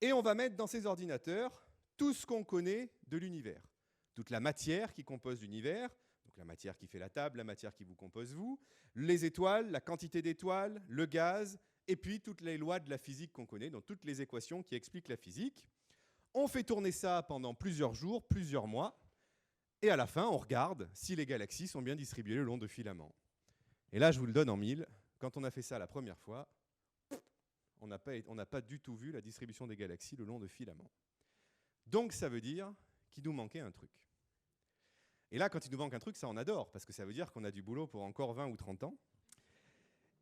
Et on va mettre dans ces ordinateurs tout ce qu'on connaît de l'univers. Toute la matière qui compose l'univers, donc la matière qui fait la table, la matière qui vous compose vous, les étoiles, la quantité d'étoiles, le gaz, et puis toutes les lois de la physique qu'on connaît, donc toutes les équations qui expliquent la physique. On fait tourner ça pendant plusieurs jours, plusieurs mois, et à la fin, on regarde si les galaxies sont bien distribuées le long de filaments. Et là, je vous le donne en mille, quand on a fait ça la première fois, on n'a pas du tout vu la distribution des galaxies le long de filaments. Donc ça veut dire qu'il nous manquait un truc. Et là, quand il nous manque un truc, ça on adore, parce que ça veut dire qu'on a du boulot pour encore 20 ou 30 ans.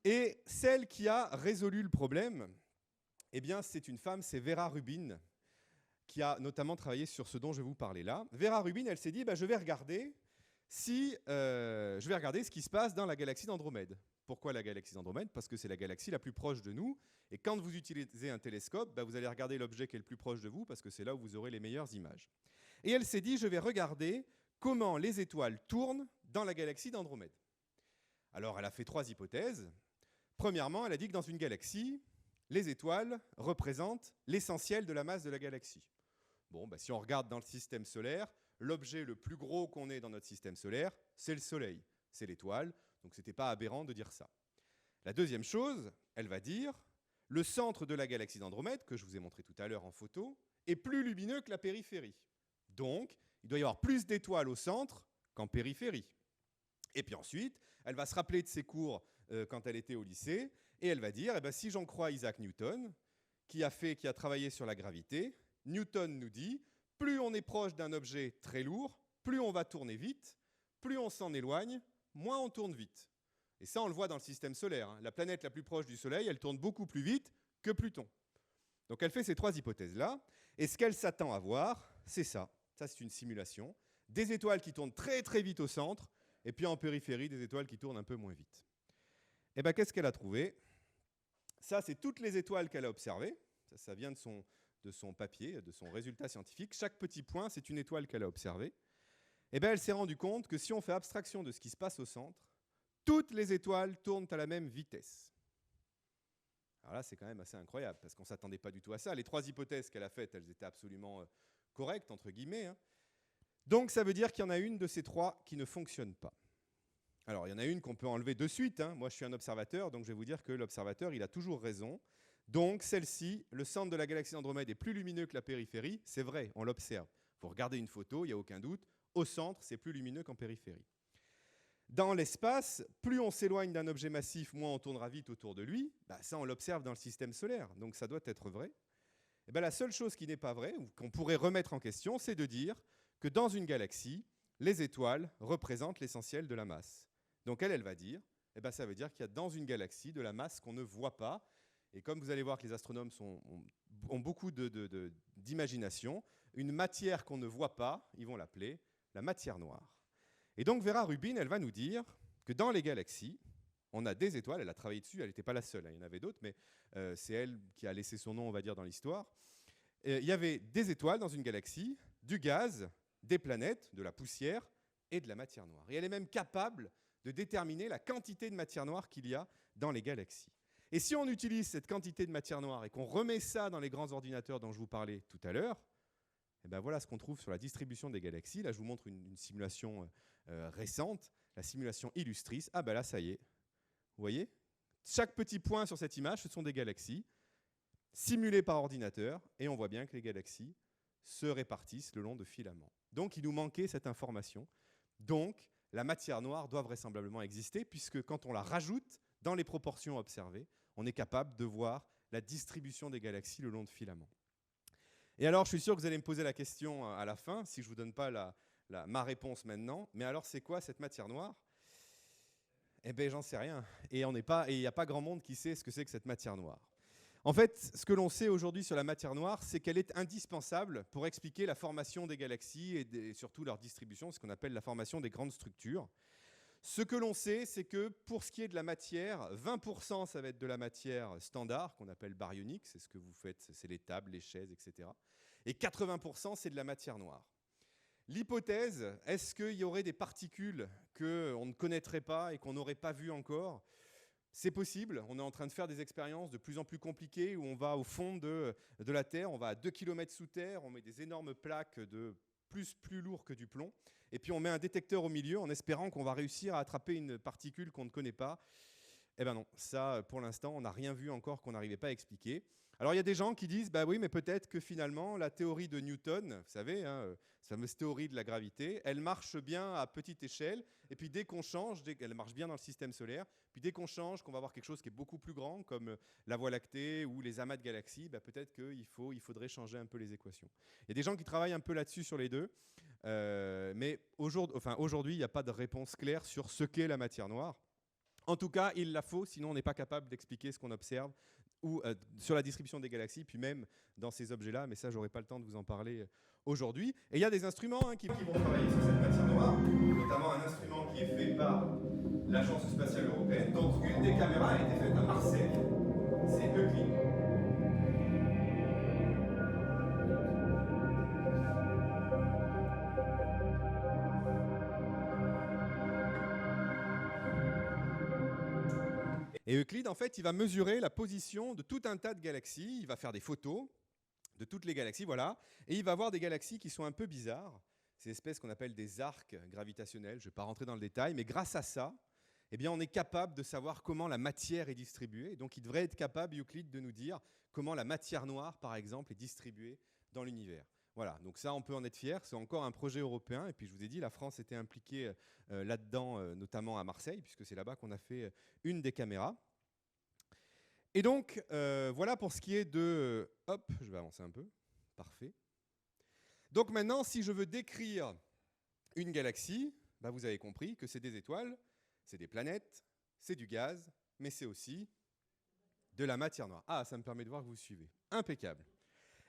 Et celle qui a résolu le problème, c'est une femme, c'est Vera Rubin, qui a notamment travaillé sur ce dont je vais vous parler là. Vera Rubin, elle s'est dit, je vais regarder ce qui se passe dans la galaxie d'Andromède. Pourquoi la galaxie d'Andromède ? Parce que c'est la galaxie la plus proche de nous. Et quand vous utilisez un télescope, vous allez regarder l'objet qui est le plus proche de vous, parce que c'est là où vous aurez les meilleures images. Et elle s'est dit, je vais regarder comment les étoiles tournent dans la galaxie d'Andromède. Alors, elle a fait 3 hypothèses. Premièrement, elle a dit que dans une galaxie, les étoiles représentent l'essentiel de la masse de la galaxie. Si on regarde dans le système solaire, l'objet le plus gros qu'on ait dans notre système solaire, c'est le Soleil, c'est l'étoile, donc ce n'était pas aberrant de dire ça. La deuxième chose, elle va dire, le centre de la galaxie d'Andromède, que je vous ai montré tout à l'heure en photo, est plus lumineux que la périphérie. Donc, il doit y avoir plus d'étoiles au centre qu'en périphérie. Et puis ensuite, elle va se rappeler de ses cours quand elle était au lycée, et elle va dire, si j'en crois Isaac Newton, qui a travaillé sur la gravité, Newton nous dit, plus on est proche d'un objet très lourd, plus on va tourner vite, plus on s'en éloigne, moins on tourne vite. Et ça, on le voit dans le système solaire. La planète la plus proche du Soleil, elle tourne beaucoup plus vite que Pluton. Donc elle fait ces 3 hypothèses-là, et ce qu'elle s'attend à voir, c'est ça. Ça, c'est une simulation. Des étoiles qui tournent très très vite au centre, et puis en périphérie, des étoiles qui tournent un peu moins vite. Et qu'est-ce qu'elle a trouvé ? Ça, c'est toutes les étoiles qu'elle a observées. Ça vient de son papier, de son résultat scientifique. Chaque petit point, c'est une étoile qu'elle a observée. Elle s'est rendue compte que si on fait abstraction de ce qui se passe au centre, toutes les étoiles tournent à la même vitesse. Alors là, c'est quand même assez incroyable, parce qu'on ne s'attendait pas du tout à ça. Les 3 hypothèses qu'elle a faites, elles étaient absolument correctes, entre guillemets. Donc, ça veut dire qu'il y en a une de ces 3 qui ne fonctionne pas. Alors, il y en a une qu'on peut enlever de suite. Moi, je suis un observateur, donc je vais vous dire que l'observateur, il a toujours raison. Donc, celle-ci, le centre de la galaxie d'Andromède est plus lumineux que la périphérie. C'est vrai, on l'observe. Vous regardez une photo, il n'y a aucun doute. Au centre, c'est plus lumineux qu'en périphérie. Dans l'espace, plus on s'éloigne d'un objet massif, moins on tournera vite autour de lui. Ça, on l'observe dans le système solaire, donc ça doit être vrai. La seule chose qui n'est pas vraie, ou qu'on pourrait remettre en question, c'est de dire que dans une galaxie, les étoiles représentent l'essentiel de la masse. Donc elle va dire, ça veut dire qu'il y a dans une galaxie de la masse qu'on ne voit pas. Et comme vous allez voir que les astronomes ont beaucoup d'imagination, une matière qu'on ne voit pas, ils vont l'appeler la matière noire. Et donc Vera Rubin, elle va nous dire que dans les galaxies, on a des étoiles, elle a travaillé dessus, elle n'était pas la seule, il y en avait d'autres, mais c'est elle qui a laissé son nom, on va dire, dans l'histoire. Il y avait des étoiles dans une galaxie, du gaz, des planètes, de la poussière et de la matière noire. Et elle est même capable de déterminer la quantité de matière noire qu'il y a dans les galaxies. Et si on utilise cette quantité de matière noire et qu'on remet ça dans les grands ordinateurs dont je vous parlais tout à l'heure, voilà ce qu'on trouve sur la distribution des galaxies. Là, je vous montre une simulation récente, la simulation Illustris. Là, ça y est. Vous voyez ? Chaque petit point sur cette image, ce sont des galaxies simulées par ordinateur, et on voit bien que les galaxies se répartissent le long de filaments. Donc il nous manquait cette information. Donc la matière noire doit vraisemblablement exister, puisque quand on la rajoute dans les proportions observées, on est capable de voir la distribution des galaxies le long de filaments. Et alors, je suis sûr que vous allez me poser la question à la fin, si je ne vous donne pas ma réponse maintenant. Mais alors, c'est quoi cette matière noire? Eh bien, j'en sais rien. Et il n'y a pas grand monde qui sait ce que c'est que cette matière noire. En fait, ce que l'on sait aujourd'hui sur la matière noire, c'est qu'elle est indispensable pour expliquer la formation des galaxies et surtout leur distribution, ce qu'on appelle la formation des grandes structures. Ce que l'on sait, c'est que pour ce qui est de la matière, 20% ça va être de la matière standard, qu'on appelle baryonique, c'est ce que vous faites, c'est les tables, les chaises, etc. Et 80% c'est de la matière noire. L'hypothèse, est-ce qu'il y aurait des particules qu'on ne connaîtrait pas et qu'on n'aurait pas vues encore? C'est possible, on est en train de faire des expériences de plus en plus compliquées où on va au fond de la Terre, on va à 2 km sous terre, on met des énormes plaques de plus lourd que du plomb, et puis on met un détecteur au milieu en espérant qu'on va réussir à attraper une particule qu'on ne connaît pas. Eh bien non, ça pour l'instant on n'a rien vu encore qu'on n'arrivait pas à expliquer. Alors il y a des gens qui disent, bah oui, mais peut-être que finalement la théorie de Newton, vous savez, cette fameuse théorie de la gravité, elle marche bien à petite échelle, et puis dès qu'on change, elle marche bien dans le système solaire, puis dès qu'on change, qu'on va avoir quelque chose qui est beaucoup plus grand, comme la Voie lactée ou les amas de galaxies, bah peut-être qu'il faudrait changer un peu les équations. Il y a des gens qui travaillent un peu là-dessus sur les deux, mais aujourd'hui, il n'y a pas de réponse claire sur ce qu'est la matière noire. En tout cas, il la faut, sinon on n'est pas capable d'expliquer ce qu'on observe ou sur la distribution des galaxies, puis même dans ces objets-là, mais ça, j'aurai pas le temps de vous en parler aujourd'hui. Et il y a des instruments qui vont travailler sur cette matière noire, notamment un instrument qui est fait par l'Agence spatiale européenne, dont une des caméras a été faite à Marseille, c'est Euclid. Et Euclid, en fait, il va mesurer la position de tout un tas de galaxies, il va faire des photos de toutes les galaxies, voilà, et il va voir des galaxies qui sont un peu bizarres, ces espèces qu'on appelle des arcs gravitationnels, je ne vais pas rentrer dans le détail, mais grâce à ça, eh bien, on est capable de savoir comment la matière est distribuée. Donc il devrait être capable, Euclid, de nous dire comment la matière noire, par exemple, est distribuée dans l'univers. Voilà, donc ça, on peut en être fier. C'est encore un projet européen. Et puis, je vous ai dit, la France était impliquée là-dedans, notamment à Marseille, puisque c'est là-bas qu'on a fait une des caméras. Et donc, voilà pour ce qui est de... Hop, je vais avancer un peu. Parfait. Donc maintenant, si je veux décrire une galaxie, bah, vous avez compris que c'est des étoiles, c'est des planètes, c'est du gaz, mais c'est aussi de la matière noire. Ah, ça me permet de voir que vous suivez. Impeccable.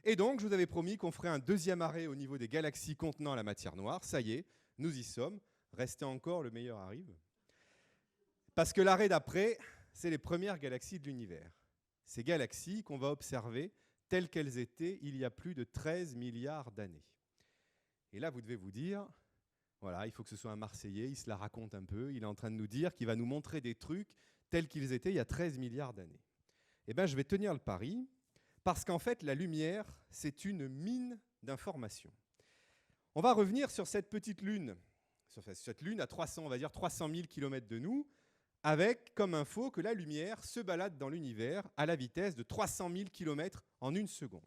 Et donc, je vous avais promis qu'on ferait un deuxième arrêt au niveau des galaxies contenant la matière noire. Ça y est, nous y sommes. Restez encore, le meilleur arrive. Parce que l'arrêt d'après, c'est les premières galaxies de l'univers. Ces galaxies qu'on va observer telles qu'elles étaient il y a plus de 13 milliards d'années. Et là, vous devez vous dire, voilà, il faut que ce soit un Marseillais, il se la raconte un peu, il est en train de nous dire qu'il va nous montrer des trucs tels qu'ils étaient il y a 13 milliards d'années. Eh bien, je vais tenir le pari, parce qu'en fait, la lumière, c'est une mine d'informations. On va revenir sur cette petite lune, sur cette lune à 300, on va dire 300 000 km de nous, avec comme info que la lumière se balade dans l'univers à la vitesse de 300 000 km en une seconde.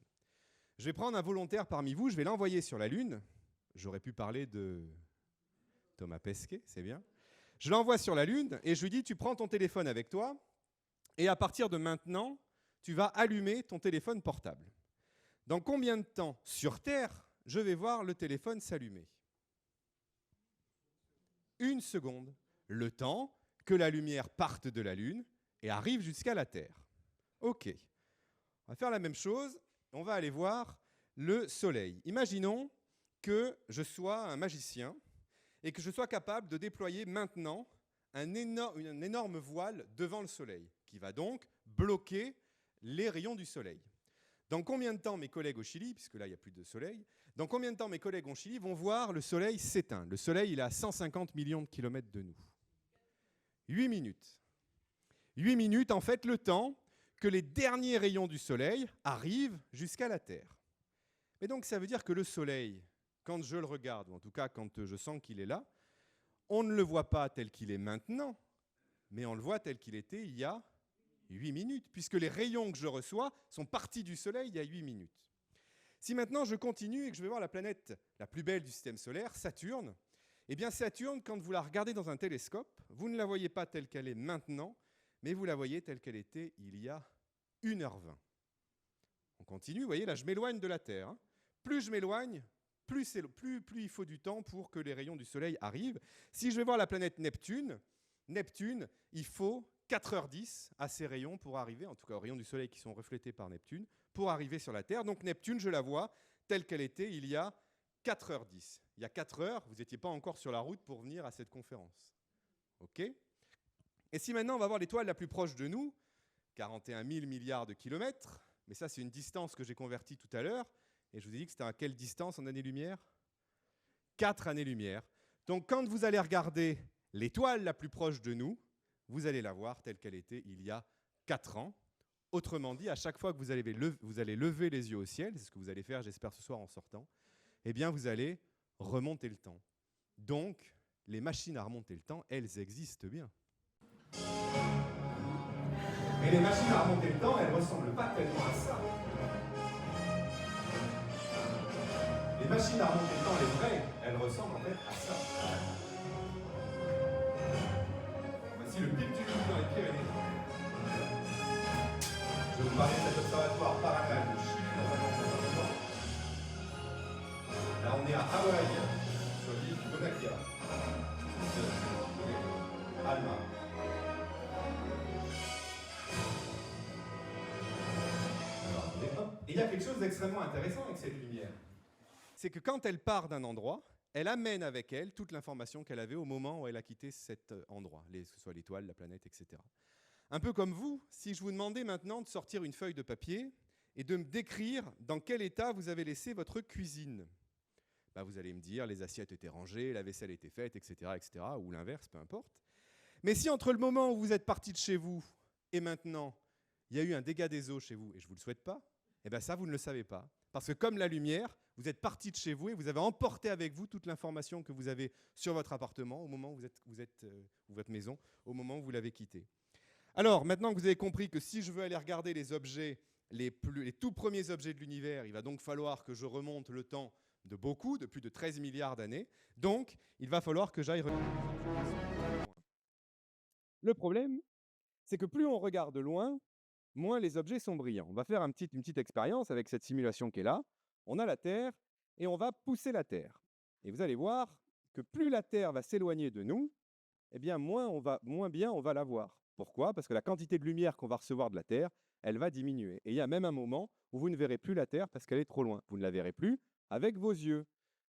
Je vais prendre un volontaire parmi vous, je vais l'envoyer sur la Lune. J'aurais pu parler de Thomas Pesquet, c'est bien. Je l'envoie sur la Lune et je lui dis, tu prends ton téléphone avec toi et à partir de maintenant, tu vas allumer ton téléphone portable. Dans combien de temps sur Terre, je vais voir le téléphone s'allumer? 1 seconde. Le temps que la lumière parte de la Lune et arrive jusqu'à la Terre. OK. On va faire la même chose. On va aller voir le Soleil. Imaginons que je sois un magicien et que je sois capable de déployer maintenant une énorme voile devant le Soleil qui va donc bloquer les rayons du Soleil. Dans combien de temps mes collègues au Chili, puisque là il n'y a plus de Soleil, dans combien de temps mes collègues au Chili vont voir le Soleil s'éteindre? Le Soleil, il est à 150 millions de kilomètres de nous. 8 minutes. 8 minutes, en fait, le temps que les derniers rayons du Soleil arrivent jusqu'à la Terre. Et donc, ça veut dire que le Soleil, quand je le regarde, ou en tout cas quand je sens qu'il est là, on ne le voit pas tel qu'il est maintenant, mais on le voit tel qu'il était il y a 8 minutes, puisque les rayons que je reçois sont partis du Soleil il y a 8 minutes. Si maintenant je continue et que je vais voir la planète la plus belle du système solaire, Saturne, eh bien Saturne, quand vous la regardez dans un télescope, vous ne la voyez pas telle qu'elle est maintenant, mais vous la voyez telle qu'elle était il y a 1h20. On continue, vous voyez, là je m'éloigne de la Terre. Hein. Plus je m'éloigne, plus il faut du temps pour que les rayons du Soleil arrivent. Si je vais voir la planète Neptune, il faut 4h10 à ces rayons pour arriver, en tout cas aux rayons du Soleil qui sont reflétés par Neptune, pour arriver sur la Terre. Donc Neptune, je la vois telle qu'elle était il y a 4h10. Il y a 4 heures, vous n'étiez pas encore sur la route pour venir à cette conférence. OK ? Et si maintenant on va voir l'étoile la plus proche de nous, 41 000 milliards de kilomètres, mais ça c'est une distance que j'ai convertie tout à l'heure, et je vous ai dit que c'était à quelle distance en années-lumière ? 4 années-lumière. Donc quand vous allez regarder l'étoile la plus proche de nous, vous allez la voir telle qu'elle était il y a 4 ans. Autrement dit, à chaque fois que vous allez lever les yeux au ciel, c'est ce que vous allez faire, j'espère, ce soir en sortant, eh bien vous allez remonter le temps. Donc, les machines à remonter le temps, elles existent bien. Mais les machines à remonter le temps, elles ne ressemblent pas tellement à ça. Les machines à remonter le temps, les vraies, elles ressemblent en fait à ça. Voici le pic du Midi dans les Pyrénées. Je vais vous parler de cet observatoire Paranal de Chili dans un observatoire. Là, on est à Hawaï, sur l'île de Bonakia, de Alma. Et il y a quelque chose d'extrêmement intéressant avec cette lumière. C'est que quand elle part d'un endroit, elle amène avec elle toute l'information qu'elle avait au moment où elle a quitté cet endroit, que ce soit l'étoile, la planète, etc. Un peu comme vous, si je vous demandais maintenant de sortir une feuille de papier et de me décrire dans quel état vous avez laissé votre cuisine. Vous allez me dire, les assiettes étaient rangées, la vaisselle était faite, etc., etc., ou l'inverse, peu importe. Mais si entre le moment où vous êtes parti de chez vous et maintenant, il y a eu un dégât des eaux chez vous, et je ne vous le souhaite pas, eh bien ça, vous ne le savez pas. Parce que comme la lumière, vous êtes parti de chez vous et vous avez emporté avec vous toute l'information que vous avez sur votre appartement au moment où ou votre maison, au moment où vous l'avez quitté. Alors, maintenant que vous avez compris que si je veux aller regarder les objets, les tout premiers objets de l'univers, il va donc falloir que je remonte le temps de plus de 13 milliards d'années. Donc, il va falloir que j'aille regarder. Le problème, c'est que plus on regarde loin, moins les objets sont brillants. On va faire une petite expérience avec cette simulation qui est là. On a la Terre et on va pousser la Terre. Et vous allez voir que plus la Terre va s'éloigner de nous, eh bien moins bien on va la voir. Pourquoi ? Parce que la quantité de lumière qu'on va recevoir de la Terre, elle va diminuer. Et il y a même un moment où vous ne verrez plus la Terre parce qu'elle est trop loin. Vous ne la verrez plus avec vos yeux.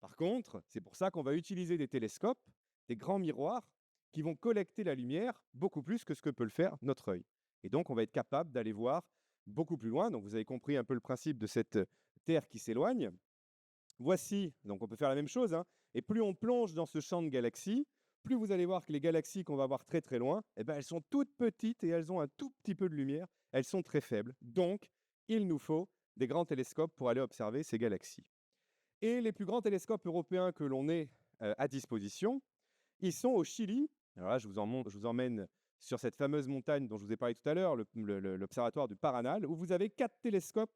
Par contre, c'est pour ça qu'on va utiliser des télescopes, des grands miroirs, qui vont collecter la lumière beaucoup plus que ce que peut le faire notre œil. Et donc, on va être capable d'aller voir beaucoup plus loin. Donc, vous avez compris un peu le principe de cette Terre qui s'éloigne. Voici, donc on peut faire la même chose, hein, et plus on plonge dans ce champ de galaxies, plus vous allez voir que les galaxies qu'on va voir très très loin, eh ben, elles sont toutes petites et elles ont un tout petit peu de lumière, elles sont très faibles. Donc, il nous faut des grands télescopes pour aller observer ces galaxies. Et les plus grands télescopes européens que l'on ait à disposition, ils sont au Chili. Alors là, je vous emmène sur cette fameuse montagne dont je vous ai parlé tout à l'heure, l'observatoire du Paranal, où vous avez 4 télescopes,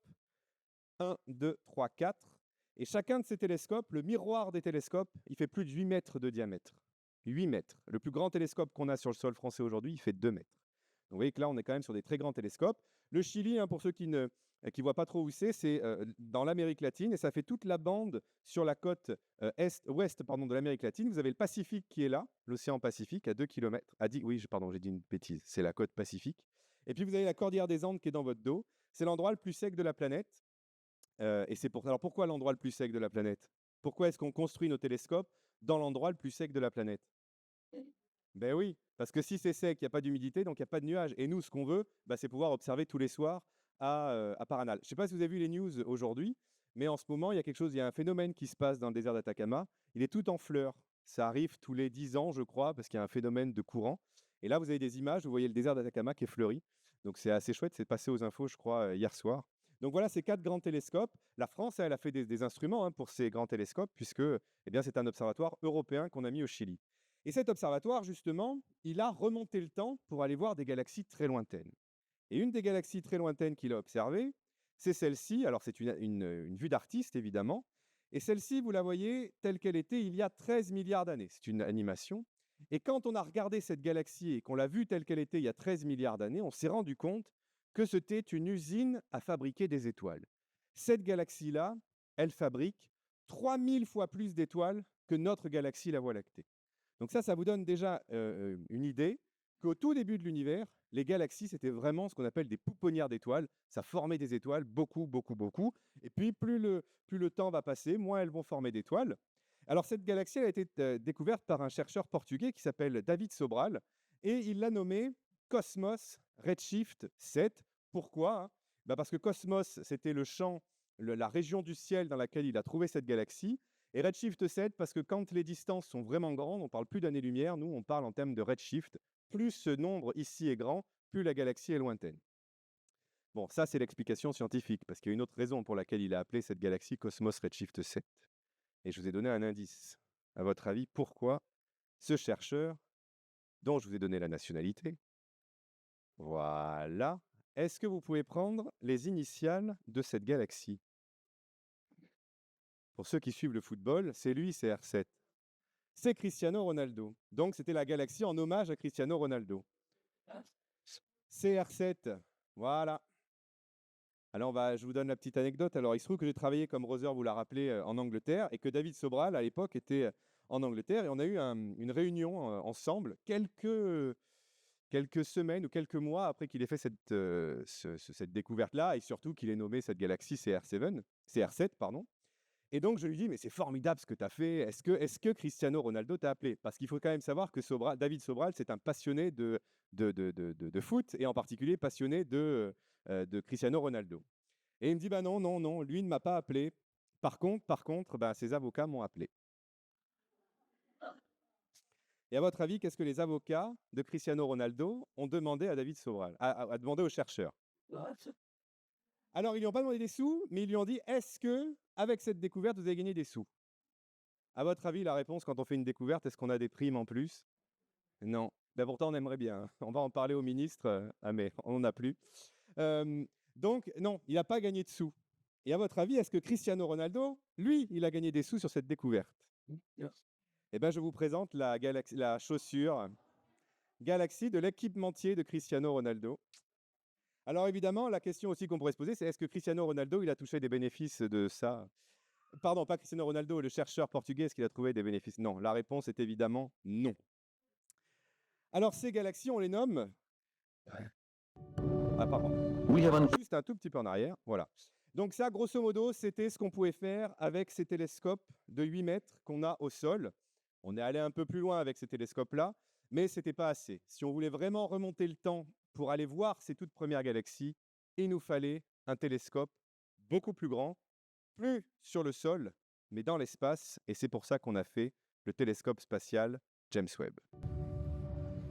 1, 2, 3, 4. Et chacun de ces télescopes, le miroir des télescopes, il fait plus de 8 mètres de diamètre. 8 mètres. Le plus grand télescope qu'on a sur le sol français aujourd'hui, il fait 2 mètres. Donc vous voyez que là, on est quand même sur des très grands télescopes. Le Chili, hein, pour ceux qui ne voient pas trop où c'est dans l'Amérique latine, et ça fait toute la bande sur la côte ouest de l'Amérique latine. Vous avez le Pacifique qui est là, l'océan Pacifique, à 2 km. J'ai dit une bêtise, c'est la côte Pacifique. Et puis vous avez la cordillère des Andes qui est dans votre dos. C'est l'endroit le plus sec de la planète. Alors pourquoi l'endroit le plus sec de la planète ? Pourquoi est-ce qu'on construit nos télescopes dans l'endroit le plus sec de la planète ? Ben oui, parce que si c'est sec, il n'y a pas d'humidité, donc il n'y a pas de nuages. Et nous, ce qu'on veut, c'est pouvoir observer tous les soirs à Paranal. Je ne sais pas si vous avez vu les news aujourd'hui, mais en ce moment, il y a un phénomène qui se passe dans le désert d'Atacama. Il est tout en fleurs. Ça arrive tous les 10 ans, je crois, parce qu'il y a un phénomène de courant. Et là, vous avez des images, vous voyez le désert d'Atacama qui est fleuri. Donc c'est assez chouette, c'est passé aux infos, je crois, hier soir. Donc voilà, ces 4 grands télescopes. La France, elle a fait des instruments pour ces grands télescopes, puisque c'est un observatoire européen qu'on a mis au Chili. Et cet observatoire, justement, il a remonté le temps pour aller voir des galaxies très lointaines. Et une des galaxies très lointaines qu'il a observées, c'est celle-ci. Alors, c'est une vue d'artiste, évidemment. Et celle-ci, vous la voyez telle qu'elle était il y a 13 milliards d'années. C'est une animation. Et quand on a regardé cette galaxie et qu'on l'a vue telle qu'elle était il y a 13 milliards d'années, on s'est rendu compte que c'était une usine à fabriquer des étoiles. Cette galaxie-là, elle fabrique 3000 fois plus d'étoiles que notre galaxie, la Voie lactée. Donc ça vous donne déjà une idée qu'au tout début de l'univers, les galaxies, c'était vraiment ce qu'on appelle des pouponnières d'étoiles. Ça formait des étoiles, beaucoup, beaucoup, beaucoup. Et puis, plus le temps va passer, moins elles vont former d'étoiles. Alors, cette galaxie elle a été découverte par un chercheur portugais qui s'appelle David Sobral, et il l'a nommée Cosmos Redshift 7. Pourquoi? Parce que Cosmos, c'était le champ, la région du ciel dans laquelle il a trouvé cette galaxie. Et Redshift 7, parce que quand les distances sont vraiment grandes, on ne parle plus d'années-lumière, nous, on parle en termes de redshift. Plus ce nombre ici est grand, plus la galaxie est lointaine. Bon, ça, c'est l'explication scientifique, parce qu'il y a une autre raison pour laquelle il a appelé cette galaxie Cosmos Redshift 7. Et je vous ai donné un indice. À votre avis, pourquoi ce chercheur, dont je vous ai donné la nationalité, voilà, est-ce que vous pouvez prendre les initiales de cette galaxie? Pour ceux qui suivent le football, c'est lui, c'est R7. C'est Cristiano Ronaldo. Donc, c'était la galaxie en hommage à Cristiano Ronaldo. CR7, voilà. Alors, je vous donne la petite anecdote. Alors, il se trouve que j'ai travaillé, comme Roser vous l'a rappelé, en Angleterre, et que David Sobral, à l'époque, était en Angleterre, et on a eu une réunion ensemble quelques semaines ou quelques mois après qu'il ait fait cette découverte-là, et surtout qu'il ait nommé cette galaxie CR7, pardon. Et donc, je lui dis, mais c'est formidable ce que tu as fait. Est-ce que Cristiano Ronaldo t'a appelé? Parce qu'il faut quand même savoir que David Sobral, c'est un passionné de foot, et en particulier passionné de Cristiano Ronaldo. Et il me dit, non, lui ne m'a pas appelé. Par contre, ses avocats m'ont appelé. Et à votre avis, qu'est-ce que les avocats de Cristiano Ronaldo ont demandé à David Sobral, a demandé aux chercheurs? Alors, ils lui ont pas demandé des sous, mais ils lui ont dit, est-ce que, avec cette découverte, vous avez gagné des sous? À votre avis, la réponse, quand on fait une découverte, est-ce qu'on a des primes en plus? Non. Pourtant, on aimerait bien. On va en parler au ministre, mais on n'en a plus. Donc, non, il n'a pas gagné de sous. Et à votre avis, est-ce que Cristiano Ronaldo, lui, il a gagné des sous sur cette découverte? Eh bien, je vous présente la chaussure Galaxy de l'équipementier de Cristiano Ronaldo. Alors évidemment, la question aussi qu'on pourrait se poser, c'est est-ce que Cristiano Ronaldo, il a touché des bénéfices de ça? Pardon, pas Cristiano Ronaldo, le chercheur portugais, est-ce qu'il a trouvé des bénéfices? Non, la réponse est évidemment non. Alors ces galaxies, on les nomme... Ah pardon. Juste un tout petit peu en arrière, voilà. Donc ça, grosso modo, c'était ce qu'on pouvait faire avec ces télescopes de 8 mètres qu'on a au sol. On est allé un peu plus loin avec ces télescopes-là, mais ce n'était pas assez. Si on voulait vraiment remonter le temps pour aller voir ces toutes premières galaxies, il nous fallait un télescope beaucoup plus grand, plus sur le sol, mais dans l'espace, et c'est pour ça qu'on a fait le télescope spatial James Webb.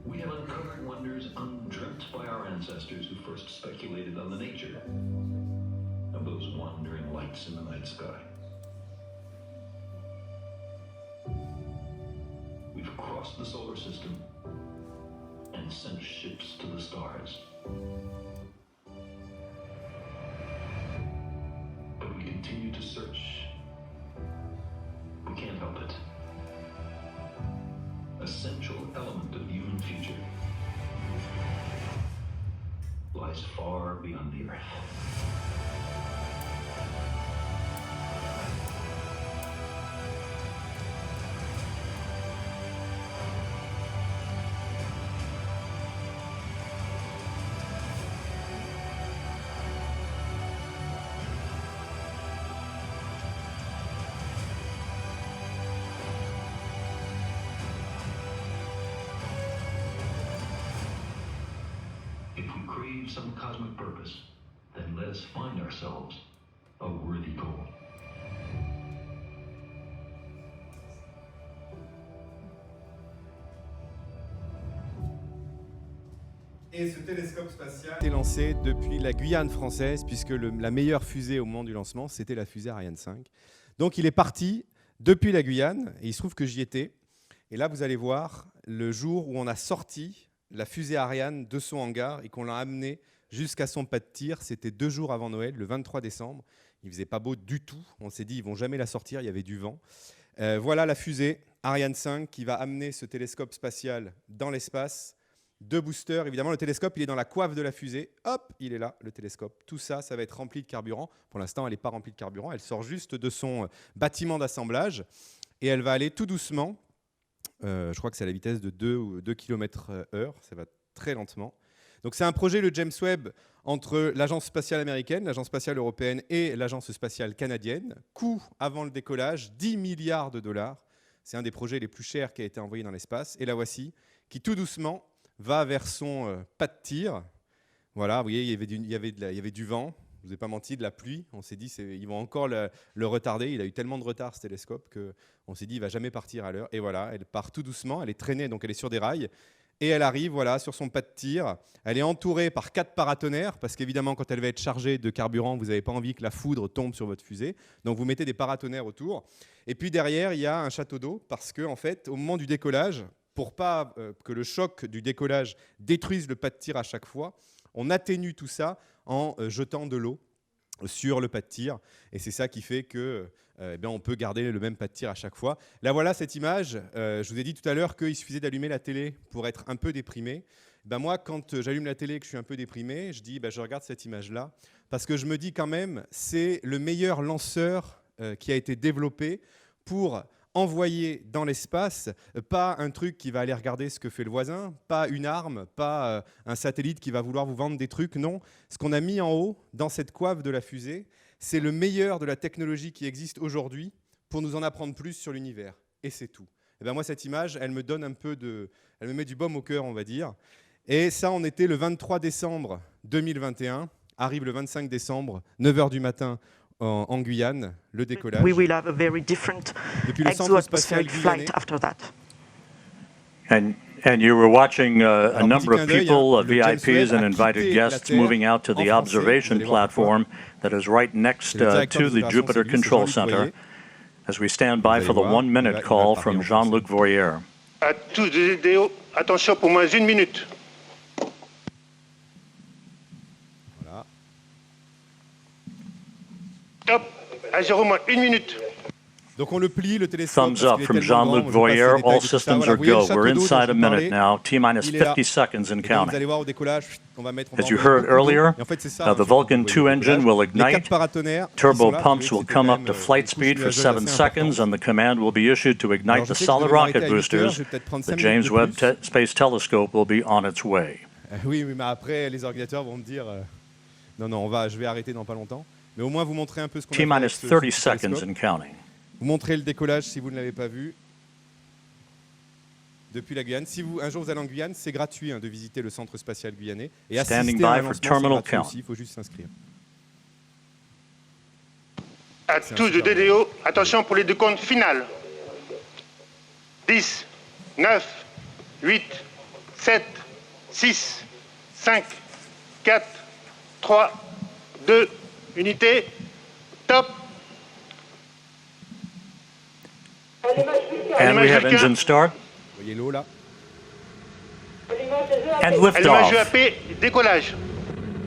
We have uncovered wonders undreamt by our ancestors who first speculated on the nature of those wandering lights in the night sky. We've crossed the solar system and sent ships to the stars. But we continue to search. We can't help it. Essential element of human future lies far beyond the Earth. Some cosmic purpose, then let us find ourselves a worthy goal. Et ce télescope spatial est lancé depuis la Guyane française, puisque la meilleure fusée au moment du lancement, c'était la fusée Ariane 5. Donc il est parti depuis la Guyane, et il se trouve que j'y étais. Et là, vous allez voir le jour où on a sorti la fusée Ariane de son hangar et qu'on l'a amenée jusqu'à son pas de tir. C'était 2 jours avant Noël, le 23 décembre. Il faisait pas beau du tout. On s'est dit, ils vont jamais la sortir, il y avait du vent. Voilà la fusée Ariane 5 qui va amener ce télescope spatial dans l'espace. 2 boosters, évidemment, le télescope, il est dans la coiffe de la fusée. Hop, il est là, le télescope. Tout ça, ça va être rempli de carburant. Pour l'instant, elle n'est pas remplie de carburant. Elle sort juste de son bâtiment d'assemblage et elle va aller tout doucement. Je crois que c'est à la vitesse de 2 km/h. Ça va très lentement. Donc, c'est un projet, le James Webb, entre l'Agence spatiale américaine, l'Agence spatiale européenne et l'Agence spatiale canadienne. Coût avant le décollage, 10 milliards de dollars. C'est un des projets les plus chers qui a été envoyé dans l'espace. Et la voici, qui tout doucement va vers son pas de tir. Voilà, vous voyez, il y avait du vent, je ne vous ai pas menti, de la pluie. On s'est dit, ils vont encore le retarder. Il a eu tellement de retard, ce télescope, qu'on s'est dit, il ne va jamais partir à l'heure. Et voilà, elle part tout doucement, elle est traînée, donc elle est sur des rails. Et elle arrive voilà, sur son pas de tir. Elle est entourée par 4 paratonnerres, parce qu'évidemment, quand elle va être chargée de carburant, vous n'avez pas envie que la foudre tombe sur votre fusée. Donc vous mettez des paratonnerres autour. Et puis derrière, il y a un château d'eau, parce qu'en fait, au moment du décollage, pour pas que le choc du décollage détruise le pas de tir à chaque fois, on atténue tout ça en jetant de l'eau sur le pas de tir. Et c'est ça qui fait que on peut garder le même pas de tir à chaque fois. Là, voilà cette image. Je vous ai dit tout à l'heure qu'il suffisait d'allumer la télé pour être un peu déprimé. Moi, quand j'allume la télé et que je suis un peu déprimé, je dis je regarde cette image-là parce que je me dis quand même c'est le meilleur lanceur qui a été développé pour envoyer dans l'espace, pas un truc qui va aller regarder ce que fait le voisin, pas une arme, pas un satellite qui va vouloir vous vendre des trucs, non. Ce qu'on a mis en haut, dans cette coiffe de la fusée, c'est le meilleur de la technologie qui existe aujourd'hui pour nous en apprendre plus sur l'univers. Et c'est tout. Et moi, cette image, elle me donne elle me met du baume au cœur, on va dire. Et ça, on était le 23 décembre 2021, arrive le 25 décembre, 9h du matin, en Guyane, le décollage. We will have a very different exo-atmospheric flight after that. And you were watching a number of people, VIPs and invited guests, moving out to the observation platform that is right next to the Jupiter Control Center, as we stand by for the 1-minute call from Jean-Luc Voyer. À tous les vidéos, attention pour moins 1 minute. Voilà. Top, à 0 moins 1 minute. Donc on le plie, le télescope. Thumbs up from Jean-Luc Voyer. All systems are go. We're inside a minute now. T-minus 50 seconds and counting. As you heard earlier, the Vulcan 2 engine will ignite. Turbo pumps will come up to flight speed for 7 seconds, and the command will be issued to ignite the solid rocket boosters. The James Webb Space Telescope will be on its way. Oui, mais après, les organisateurs vont me dire non, je vais arrêter dans pas longtemps. Mais au moins, vous montrez un peu ce qu'on a fait. T-minus 30 seconds and counting. Vous montrez le décollage si vous ne l'avez pas vu depuis la Guyane. Si un jour vous allez en Guyane, c'est gratuit de visiter le centre spatial guyanais. Et assister à un lancement, c'est gratuit aussi, il faut juste s'inscrire. À tous de DDO, attention pour les décomptes finales. 10, 9, 8, 7, 6, 5, 4, 3, 2, unité, top. And we have engine start. Voyez l'eau là. And liftoff. Décollage.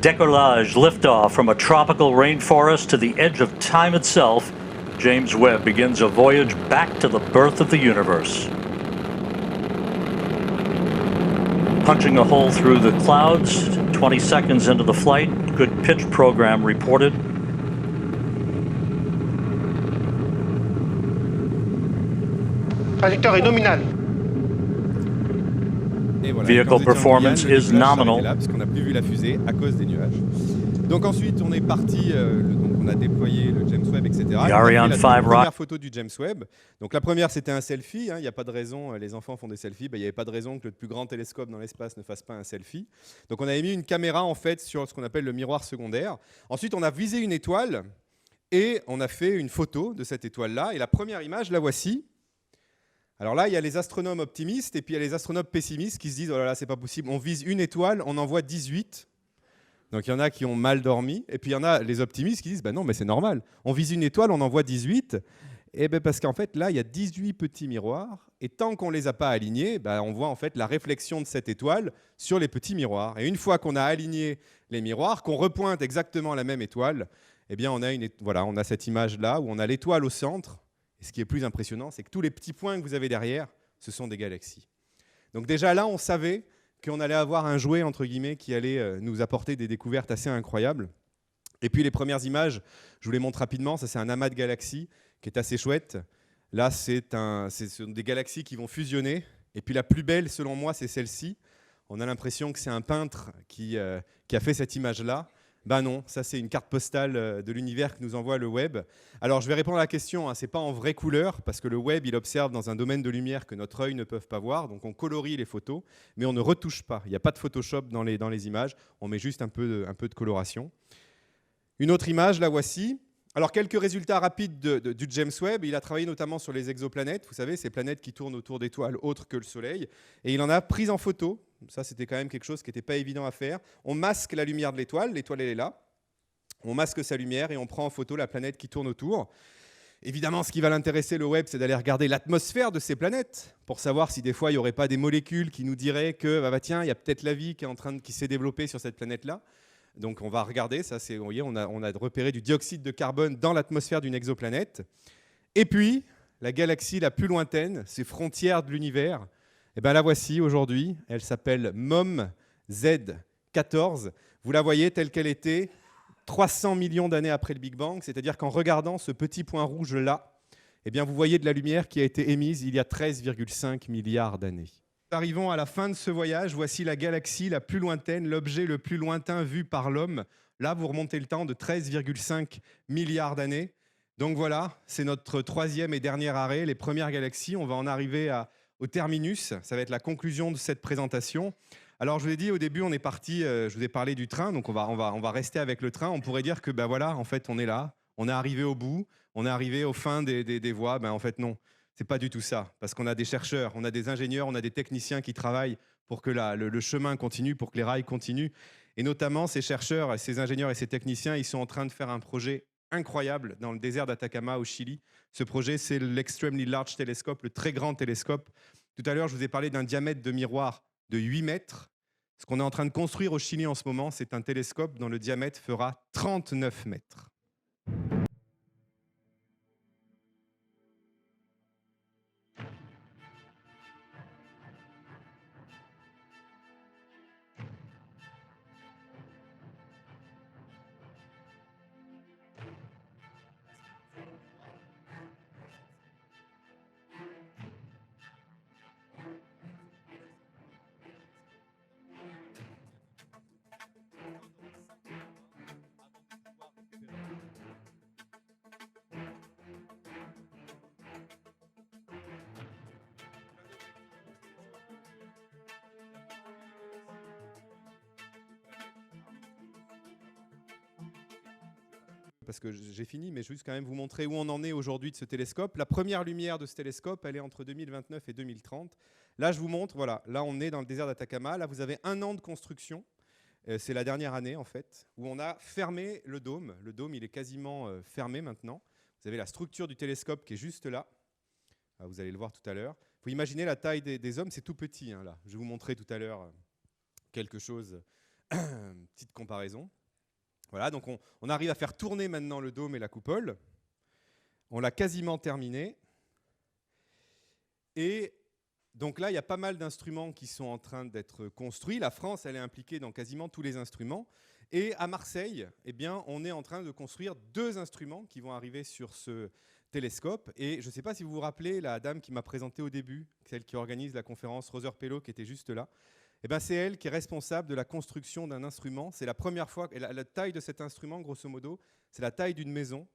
Décollage, liftoff from a tropical rainforest to the edge of time itself. James Webb begins a voyage back to the birth of the universe. Punching a hole through the clouds, 20 seconds into the flight, good pitch program reported. Trajectoire est nominale. Voilà, vehicle performance is nominal. Parce qu'on n'a plus vu la fusée à cause des nuages. Donc ensuite, on est parti, donc on a déployé le James Webb, etc. The Ariane 5 la première photo du James Webb. Donc la première, c'était un selfie. Il n'y a pas de raison, les enfants font des selfies. Il n'y avait pas de raison que le plus grand télescope dans l'espace ne fasse pas un selfie. Donc on avait mis une caméra en fait sur ce qu'on appelle le miroir secondaire. Ensuite, on a visé une étoile et on a fait une photo de cette étoile-là. Et la première image, la voici. Alors là, il y a les astronomes optimistes et puis il y a les astronomes pessimistes qui se disent « Oh là là, c'est pas possible, on vise une étoile, on en voit 18 ». Donc il y en a qui ont mal dormi. Et puis il y en a les optimistes qui disent « Bah non, mais c'est normal, on vise une étoile, on en voit 18 ». Eh bien parce qu'en fait, là, il y a 18 petits miroirs, et tant qu'on ne les a pas alignés, on voit en fait la réflexion de cette étoile sur les petits miroirs. Et une fois qu'on a aligné les miroirs, qu'on repointe exactement la même étoile, eh bien on a cette image-là où on a l'étoile au centre. Et ce qui est plus impressionnant, c'est que tous les petits points que vous avez derrière, ce sont des galaxies. Donc déjà là, on savait qu'on allait avoir un jouet, entre guillemets, qui allait nous apporter des découvertes assez incroyables. Et puis les premières images, je vous les montre rapidement. Ça, c'est un amas de galaxies qui est assez chouette. Là, ce sont des galaxies qui vont fusionner. Et puis la plus belle, selon moi, c'est celle-ci. On a l'impression que c'est un peintre qui a fait cette image-là. Ben non, ça c'est une carte postale de l'univers que nous envoie le web. Alors je vais répondre à la question, hein, ce n'est pas en vraie couleur, parce que le web il observe dans un domaine de lumière que notre œil ne peut pas voir, donc on colorie les photos, mais on ne retouche pas. Il n'y a pas de Photoshop dans les images, on met juste un peu de coloration. Une autre image, la voici. Alors, quelques résultats rapides du James Webb. Il a travaillé notamment sur les exoplanètes, vous savez, ces planètes qui tournent autour d'étoiles autres que le Soleil. Et il en a pris en photo. Ça, c'était quand même quelque chose qui n'était pas évident à faire. On masque la lumière de l'étoile. L'étoile, elle est là. On masque sa lumière et on prend en photo la planète qui tourne autour. Évidemment, ce qui va l'intéresser, le Webb, c'est d'aller regarder l'atmosphère de ces planètes pour savoir si des fois, il n'y aurait pas des molécules qui nous diraient que, tiens, il y a peut-être la vie qui s'est développée sur cette planète-là. Donc on va regarder, ça c'est, vous voyez, on a repéré du dioxyde de carbone dans l'atmosphère d'une exoplanète. Et puis, la galaxie la plus lointaine, ces frontières de l'univers, la voici aujourd'hui, elle s'appelle MOM Z14. Vous la voyez telle qu'elle était 300 millions d'années après le Big Bang, c'est-à-dire qu'en regardant ce petit point rouge-là, vous voyez de la lumière qui a été émise il y a 13,5 milliards d'années. Arrivons à la fin de ce voyage. Voici la galaxie la plus lointaine, l'objet le plus lointain vu par l'homme. Là, vous remontez le temps de 13,5 milliards d'années. Donc voilà, c'est notre troisième et dernier arrêt, les premières galaxies. On va en arriver au terminus. Ça va être la conclusion de cette présentation. Alors, je vous l'ai dit, au début, on est parti, je vous ai parlé du train, donc on va rester avec le train. On pourrait dire que, en fait, on est là, on est arrivé au bout, on est arrivé aux fins des voies. En fait, non. C'est pas du tout ça, parce qu'on a des chercheurs, on a des ingénieurs, on a des techniciens qui travaillent pour que le chemin continue, pour que les rails continuent. Et notamment, ces chercheurs, ces ingénieurs et ces techniciens, ils sont en train de faire un projet incroyable dans le désert d'Atacama au Chili. Ce projet, c'est l'Extremely Large Telescope, le très grand télescope. Tout à l'heure, je vous ai parlé d'un diamètre de miroir de 8 mètres. Ce qu'on est en train de construire au Chili en ce moment, c'est un télescope dont le diamètre fera 39 mètres. Parce que j'ai fini, mais je vais juste quand même vous montrer où on en est aujourd'hui de ce télescope. La première lumière de ce télescope, elle est entre 2029 et 2030. Là, je vous montre, voilà, là on est dans le désert d'Atacama. Là, vous avez 1 an de construction. C'est la dernière année, en fait, où on a fermé le dôme. Le dôme, il est quasiment fermé maintenant. Vous avez la structure du télescope qui est juste là. Vous allez le voir tout à l'heure. Vous imaginez la taille des hommes, c'est tout petit, hein, là. Je vais vous montrer tout à l'heure quelque chose, petite comparaison. Voilà, donc on arrive à faire tourner maintenant le dôme et la coupole. On l'a quasiment terminé. Et donc là, il y a pas mal d'instruments qui sont en train d'être construits. La France, elle est impliquée dans quasiment tous les instruments. Et à Marseille, on est en train de construire 2 instruments qui vont arriver sur ce télescope. Et je ne sais pas si vous vous rappelez la dame qui m'a présenté au début, celle qui organise la conférence, Rose Pello, qui était juste là. C'est elle qui est responsable de la construction d'un instrument. C'est la première fois, et la taille de cet instrument, grosso modo, c'est la taille d'une maison.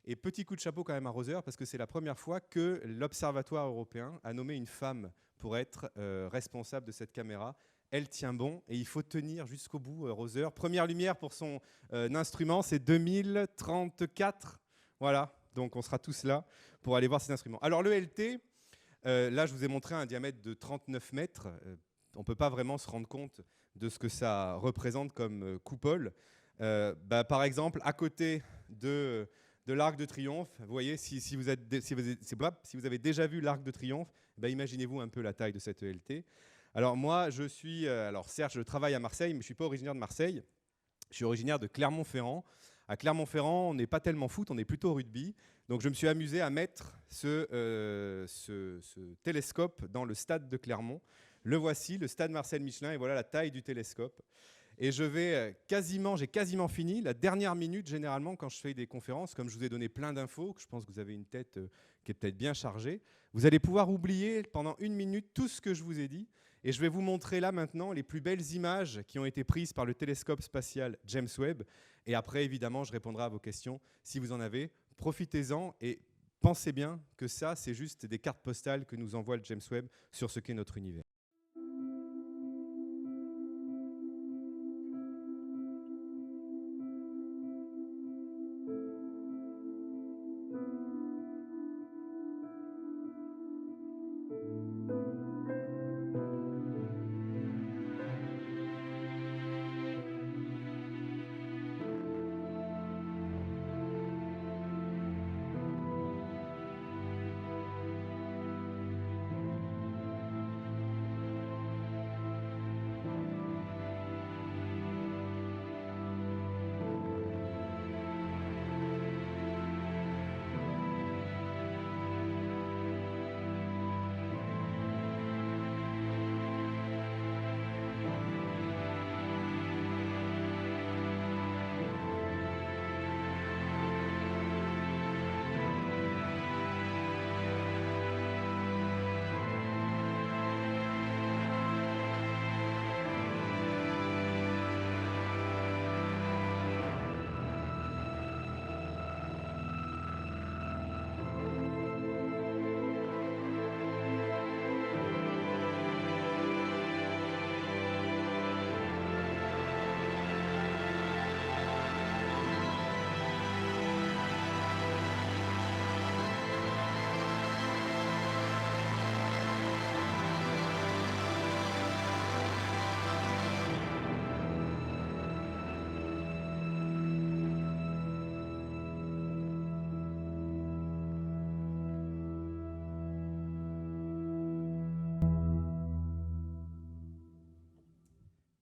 Et petit coup de chapeau quand même à Rose, parce que c'est la première fois que l'Observatoire européen a nommé une femme pour être responsable de cette caméra. Elle tient bon et il faut tenir jusqu'au bout, Rose. Première lumière pour son instrument, c'est 2034. Voilà, donc on sera tous là pour aller voir cet instrument. Alors le LT, là je vous ai montré un diamètre de 39 mètres. On ne peut pas vraiment se rendre compte de ce que ça représente comme coupole. Par exemple, à côté de de l'Arc de Triomphe. Vous voyez, si vous avez déjà vu l'Arc de Triomphe, imaginez-vous un peu la taille de cette ELT. Alors moi, certes, je travaille à Marseille, mais je ne suis pas originaire de Marseille. Je suis originaire de Clermont-Ferrand. À Clermont-Ferrand, on n'est pas tellement foot, on est plutôt rugby. Donc je me suis amusé à mettre ce télescope dans le stade de Clermont. Le voici, le stade Marcel Michelin, et voilà la taille du télescope. Et j'ai quasiment fini. La dernière minute, généralement, quand je fais des conférences, comme je vous ai donné plein d'infos, que je pense que vous avez une tête qui est peut-être bien chargée, vous allez pouvoir oublier pendant 1 minute tout ce que je vous ai dit. Et je vais vous montrer là maintenant les plus belles images qui ont été prises par le télescope spatial James Webb. Et après, évidemment, je répondrai à vos questions si vous en avez. Profitez-en et pensez bien que ça, c'est juste des cartes postales que nous envoie le James Webb sur ce qu'est notre univers.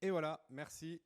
Et voilà, merci.